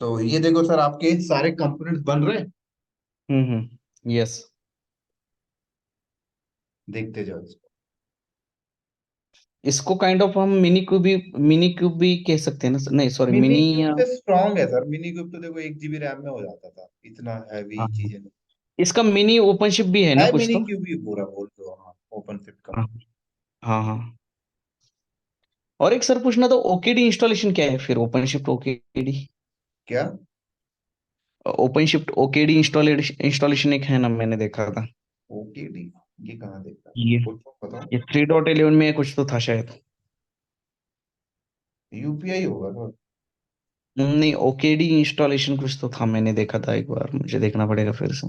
तो ये देखो सर, आपके सारे कंपोनेंट्स बन रहे हैं। यस। देखते जाओ इसको। इसको काइंड ऑफ हम मिनी क्यूब भी कह सकते हैं ना, नहीं सॉरी मिनी मिनी क्यूब या से स्ट्रांग है सर, मिनी क्यूब तो देखो 1 GB रैम में हो जाता था, इतना हैवी हाँ, चीजें नहीं। इसका मिनी ओपनशिप भी है ना है कुछ मिनी तो। क्यूब ही पूरा बोल दो, हाँ, ओपन शिफ्ट का। हाँ हाँ हाँ। और एक सर पूछना, तो ओकेडी इंस्टॉलेशन क्या है फिर, ओपनशिफ्ट ओकेडी? क्या? ओपनशिफ्ट ओकेडी इंस्टॉलेशन एक है ना, मैंने देखा था। ओकेडी? ये कहाँ देखा? ये कुछ तो बताओ। ये 3.11 में कुछ तो था शायद। यूपीआई होगा सर। नहीं, ओकेडी इंस्टॉलेशन कुछ तो था, मैंने देखा था एक बार, मुझे देखना पड़ेगा फिर से।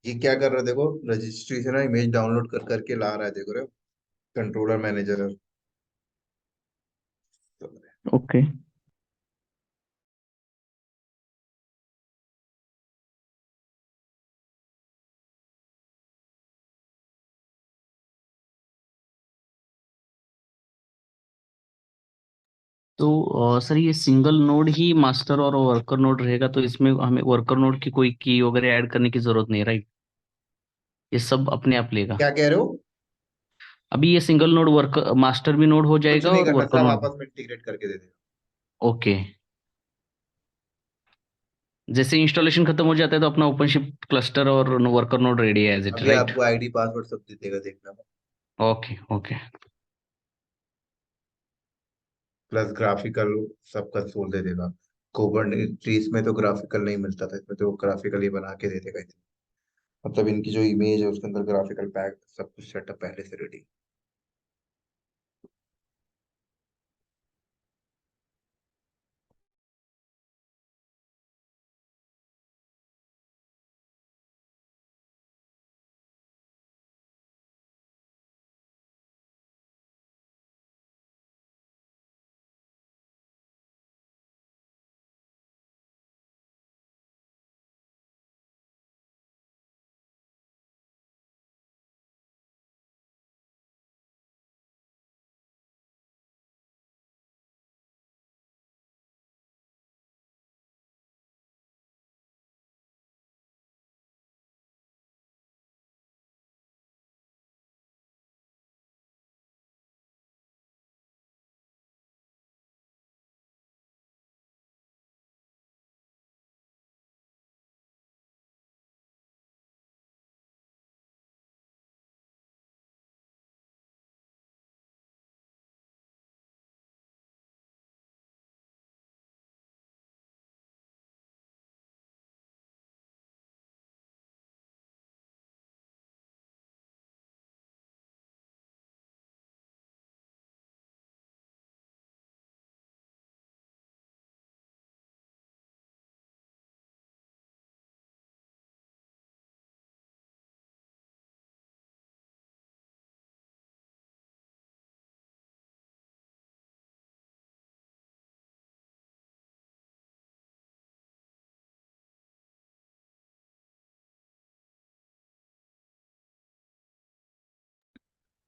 ये क्या कर रहा है देखो, रजिस्ट्री से ना इमेज डाउनलोड कर करके ला रहा है, देखो रहे हो, कंट्रोलर मैनेजर। ओके। तो सर ये सिंगल नोड ही मास्टर और वर्कर नोड रहेगा, तो इसमें हमें वर्कर नोड की कोई की वगैरह ऐड करने की जरूरत नहीं, राइट? ये सब अपने आप लेगा। क्या कह रहे हो? अभी ये सिंगल नोड वर्कर मास्टर भी नोड हो कुछ जाएगा नहीं और करना, वर्कर सब नोड। आपस में इंटीग्रेट करके दे देगा। ओके। जैसे इंस्टॉलेशन खत्म हो जाता है तो अपना ओपनशिफ्ट क्लस्टर और वर्कर नोड रेडी है एज इट, अभी राइट? आपको आईडी पासवर्ड सब दे देगा, देखना। Okay okay. प्लस ग्राफिकल सब कंसोल दे देगा। कुबरनेटिस में तो ग्राफिकल नहीं मिलता था, इसमें तो ग्राफिकल ही बना के दे देगा। मतलब इनकी जो इमेज है उसके अंदर ग्राफिकल पैक सब कुछ सेटअप पहले से रेडी।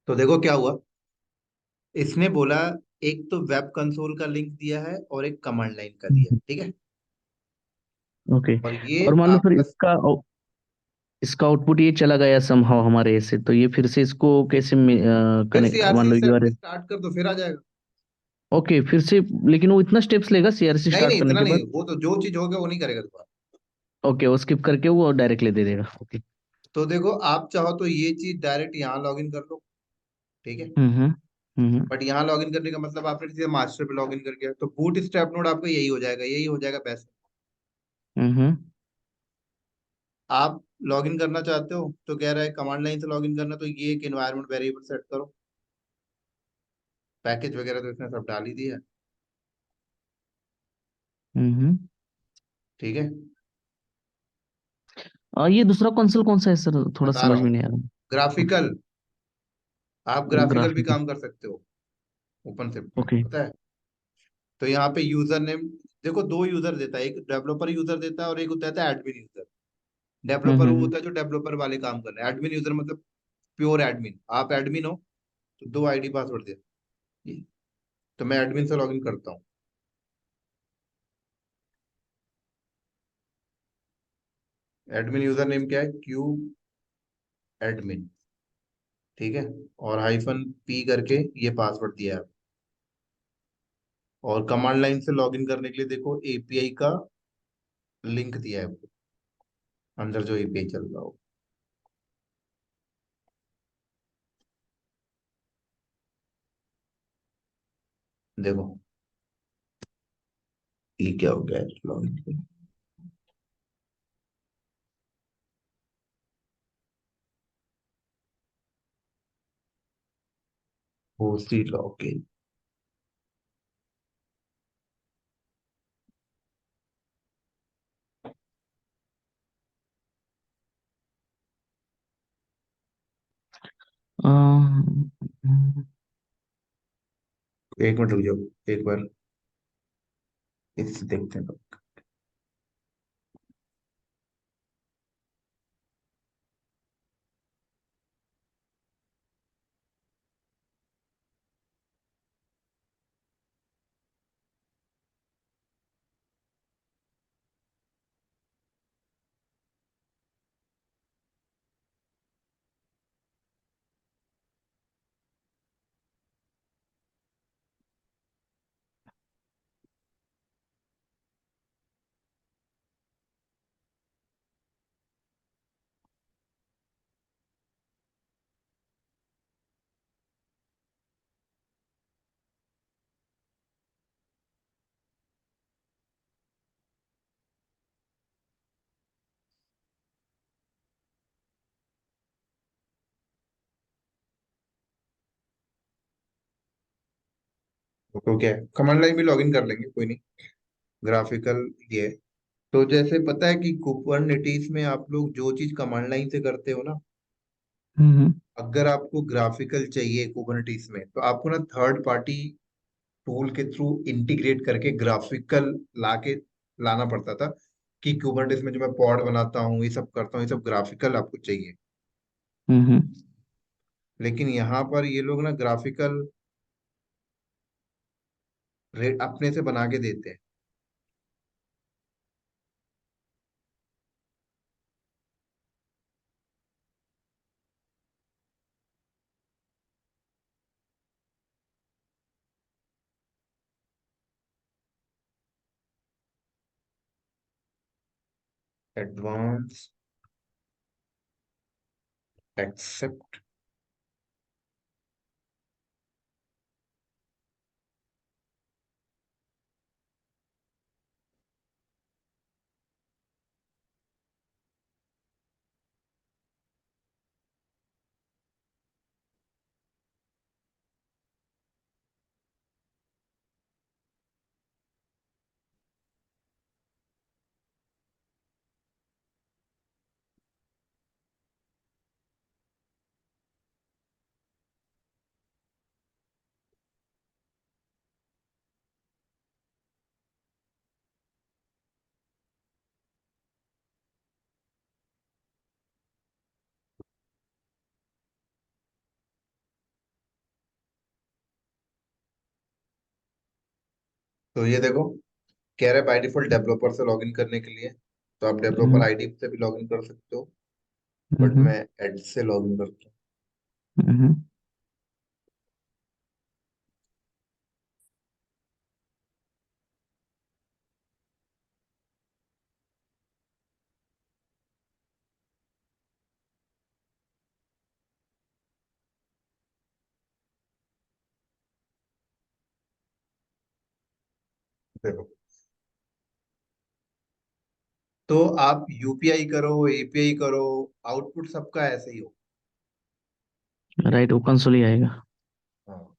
तो देखो क्या हुआ, इसने बोला एक तो वेब कंसोल का लिंक दिया है और एक कमांड लाइन का दिया, ठीक है। ओके। और ये और मान लो सर आपका इसका आउटपुट ये चला गया समहाउ हमारे से, तो ये फिर से इसको कैसे फिर कनेक्ट, मान सीआरसी लो सेट यूआरएल। स्टार्ट कर दो, फिर आ जाएगा। ओके फिर से। लेकिन वो इतना स्टेप्स लेगा सीआरसी नहीं स्टार्ट नहीं, करने इतना के नहीं, बाद? वो तो जो चीज हो गया वो नहीं करेगा दोबारा। ओके, वो स्किप करके वो डायरेक्टली दे देगा। ओके। तो देखो, आप चाहो तो ये चीज डायरेक्ट यहाँ लॉग इन कर लो, ठीक है। हम्म। हम्म। बट यहाँ लॉग इन करने का मतलब आपने सीधे मास्टर पे लॉग इन कर गया, तो बूट स्ट्रैप नोड आपका यही हो जाएगा, यही हो जाएगा बेस्ट। हम्म। आप लॉग इन करना चाहते हो तो कह रहा है कमांड लाइन से लॉग इन करना, तो ये एक एनवायरनमेंट वेरिएबल सेट करो। पैकेज वगैरह तो इसने सब डाल ही दिया है, हम्म। ठीक है। ये दूसरा कंसोल कौन सा है सर, थोड़ा बता रहा समझ में हूँ, नहीं आ रहा। ओके। ग्राफिकल। आप ग्राफिकल भी ग्राफिक। काम कर सकते हो ओपन शिफ्ट में, ओके। पता है। तो यहाँ पे यूजर नेम, देखो दो यूजर देता है, एक डेवलपर यूजर देता है और एक होता है एडमिन यूजर। डेवलपर वो हम्म। होता है जो डेवलपर वाले काम कर रहे हैं, एडमिन यूजर मतलब प्योर एडमिन। आप एडमिन हो तो दो आईडी पासवर्ड दे। तो मैं एडमिन से लॉगिन करता हूँ। एडमिन यूजर नेम क्या है, क्यू एडमिन, ठीक है। और हाइफन पी करके ये पासवर्ड दिया है। और कमांड लाइन से लॉगिन करने के लिए देखो एपीआई का लिंक दिया है, अंदर जो एपीआई चल रहा हो। देखो ये क्या हो गया है, लॉगिन ओसी लॉगिन। एक मिनट रुक जाओ, एक बार इससे देखते हैं। तो क्या है, कमांड लाइन भी लॉगिन कर लेंगे, कोई नहीं। ग्राफिकल ये है। तो जैसे पता है कि कुबरनेटीज में आप लोग जो चीज कमांड लाइन से करते हो ना, हम्म अगर आपको ग्राफिकल चाहिए कुबरनेटीज में, तो आपको ना थर्ड पार्टी टूल के थ्रू इंटीग्रेट करके ग्राफिकल लाके लाना पड़ता था, कि कुबरनेटीज में जो मैं पॉड बनाता हूँ, ये सब करता हूँ, ये सब ग्राफिकल आपको चाहिए। हम्म लेकिन यहाँ पर ये लोग ना ग्राफिकल अपने से बना के देते हैं। एडवांस, एक्सेप्ट, तो ये देखो, कह रहा है बाय डिफॉल्ट डेवलपर से लॉगिन करने के लिए, तो आप डेवलपर हम्म आईडी से भी लॉगिन कर सकते हो, बट हम्म मैं एड से लॉगिन करता हम्म हूँ। देखो, तो आप यूपीआई करो, एपीआई करो, आउटपुट सबका ऐसे ही हो। राइट, वो कंसोल ही आएगा। हाँ,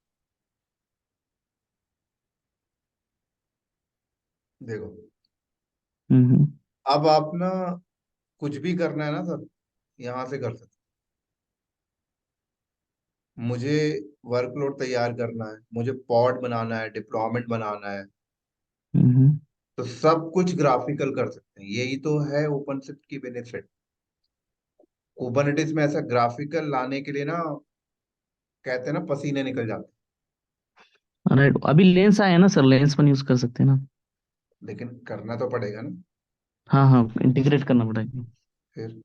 देखो, हम्म अब आप ना कुछ भी करना है ना सर, यहाँ से कर सकते। मुझे वर्कलोड तैयार करना है, मुझे पॉड बनाना है, डिप्लॉयमेंट बनाना है, हम्म तो सब कुछ ग्राफिकल कर सकते हैं। यही तो है ओपनशिफ्ट की बेनिफिट। कुबरनेटिस में ऐसा ग्राफिकल लाने के लिए ना, कहते हैं ना, पसीने निकल जाते राइट, अभी लेंस आया है ना सर, लेंस पर यूज कर सकते हैं ना। हैं, लेकिन करना तो पड़ेगा ना। हाँ हाँ, इंटीग्रेट करना पड़ेगा। फिर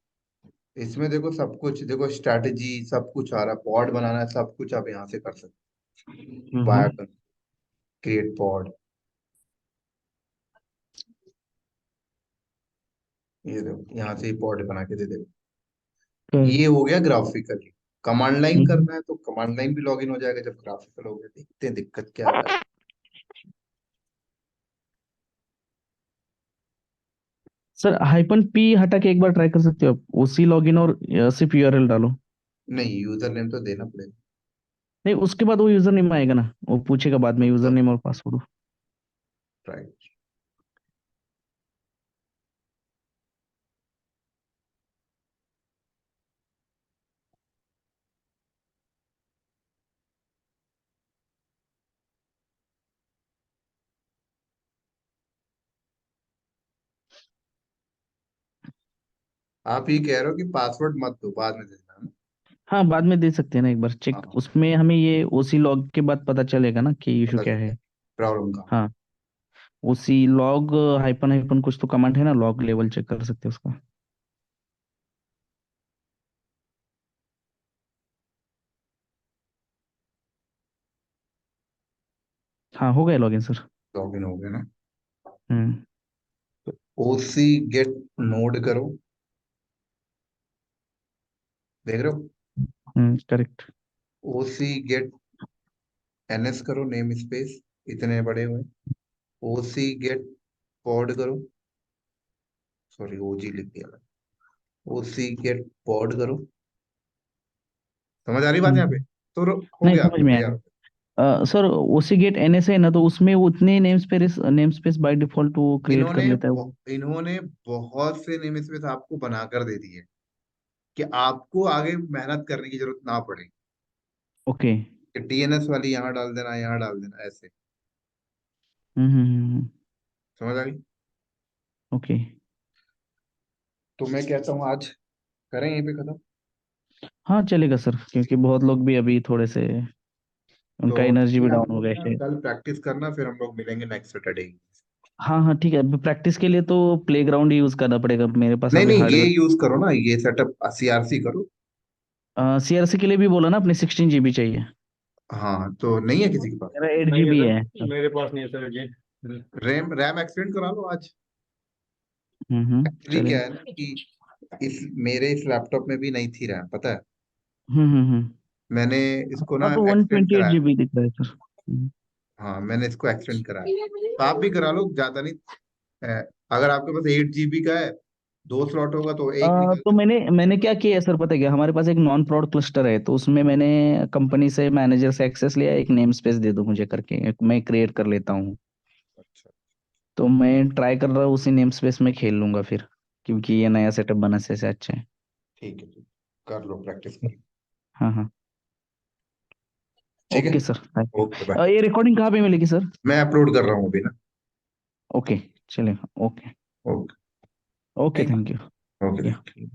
इसमें देखो, सब कुछ देखो, स्ट्रैटेजी सब कुछ आ रहा है, पॉड बनाना है, सब कुछ आप यहाँ से कर सकते हो। हम्म बाय क्रिएट पॉड, ये देखो यहाँ से ही पॉड बना के दे दे। ये करेक्ट। हो गया ग्राफिकली। कमांड लाइन हम्म करना है तो कमांड लाइन भी लॉगिन हो जाएगा, जब ग्राफिकल हो गया। देखते हैं दिक्कत क्या आता है। सर, हाइपन पी हटा के एक बार ट्राई कर सकते हो आप, उसी लॉगिन और सिर्फ यूआरएल डालो। नहीं, यूजर नेम तो देना पड़ेगा। नहीं, उसके बाद वो यूजर नेम आएगा ना, वो पूछेगा बाद में यूजर नेम और पासवर्ड। राइट। आप ये कह रहे हो कि पासवर्ड मत दो, बाद में देना है ना? हाँ बाद में दे सकते हैं ना, एक बार चेक हाँ, उसमें हमें ये ओसी लॉग के बाद पता चलेगा ना कि इशू पता क्या चल है। जाए प्रॉब्लम का। हाँ ओसी लॉग हाइपन हाइपन कुछ तो कमांड है ना, लॉग लेवल चेक कर सकते हैं उसका। हाँ हो गया लॉगिन सर। लॉगिन हो गया ना? हम्म तो ओसी गेट नोड करो, देख रहे हो? करेक्ट। ओसी गेट एनएस करो, नेम स्पेस इतने बड़े हुए। ओसी गेट पॉड करो, सॉरी ओजी लिख दिया। ओसी गेट पॉड करो। समझ आ रही बात यहाँ पे? तो हो नहीं गया समझ आपका, में तैयार आया। हो गया। सर ओसी गेट एनएस है ना, तो उसमें उतने नेम स्पेस बाय डिफॉल्ट वो क्रिएट कर इन्होंने लेता है वो। इन्होंने बहुत से नेम स्पेस आपको बनाकर दे दिए कि आपको आगे मेहनत करने की जरूरत ना पड़े, ओके। कि डीएनएस वाली यहाँ डाल देना, यहाँ डाल देना, ऐसे। समझ आ गई? ओके। तो मैं कहता हूँ आज करें यहीं पे खत्म। हाँ चलेगा सर, क्योंकि बहुत लोग भी अभी थोड़े से तो उनका एनर्जी ठीक भी है, डाउन आप हो लोग गया ना है। कल प्रैक्टिस करना, फिर हम लोग मिलेंगे नेक्स्ट सैटरडे। हाँ हाँ ठीक है, प्रैक्टिस के लिए तो प्लेग्राउंड यूज करना पड़ेगा, मेरे पास नहीं अभी नहीं, ये हार्डवेयर। यूज करो ना, ये सेटअप सीआरसी करो। सीआरसी के लिए भी बोला ना, अपने 16 GB चाहिए। हाँ, तो नहीं है किसी के पास? मेरा एट नहीं है जीबी है। सर, मेरे पास नहीं है सर जी। रैम रैम एक्सटेंड करा लो आज। एक्चुअली क्या चलेगा। है ना कि मेरे इस लैपटॉप में भी नहीं थी रैम, पता है? हम्म। मैंने इसको ना हाँ तो वन एक्सटेंड ट्वेंटी एट कराया। जीबी दिख रहा है सर। हाँ, मैंने इसको एक्सटेंड कराया, तो आप भी करा लो, ज्यादा नहीं। अगर आपके पास 8 GB का है, 2 स्लॉट होगा तो एक निकल तो मैंने क्या किया है सर, पता है क्या, हमारे पास एक नॉन प्रोड क्लस्टर है, तो उसमें मैंने कंपनी से मैनेजर से एक्सेस लिया, एक नेम स्पेस दे दो मुझे करके, मैं क्रिएट कर लेता हूँ। अच्छा, तो मैं ट्राई कर रहा हूँ उसी नेम स्पेस में खेल लूंगा फिर, क्योंकि ये नया सेटअप बना से अच्छा है। ठीक है, ठीक, कर लो, प्रैक्टिस कर लो। हाँ हाँ। ठीक है, okay sir, thank okay bye. You. ये रिकॉर्डिंग कहाँ पे मिलेगी सर? मैं अपलोड कर रहा हूँ अभी ना। ओके चलेगा। Okay. Okay, okay thank thank you. You. Okay, या थैंक यू।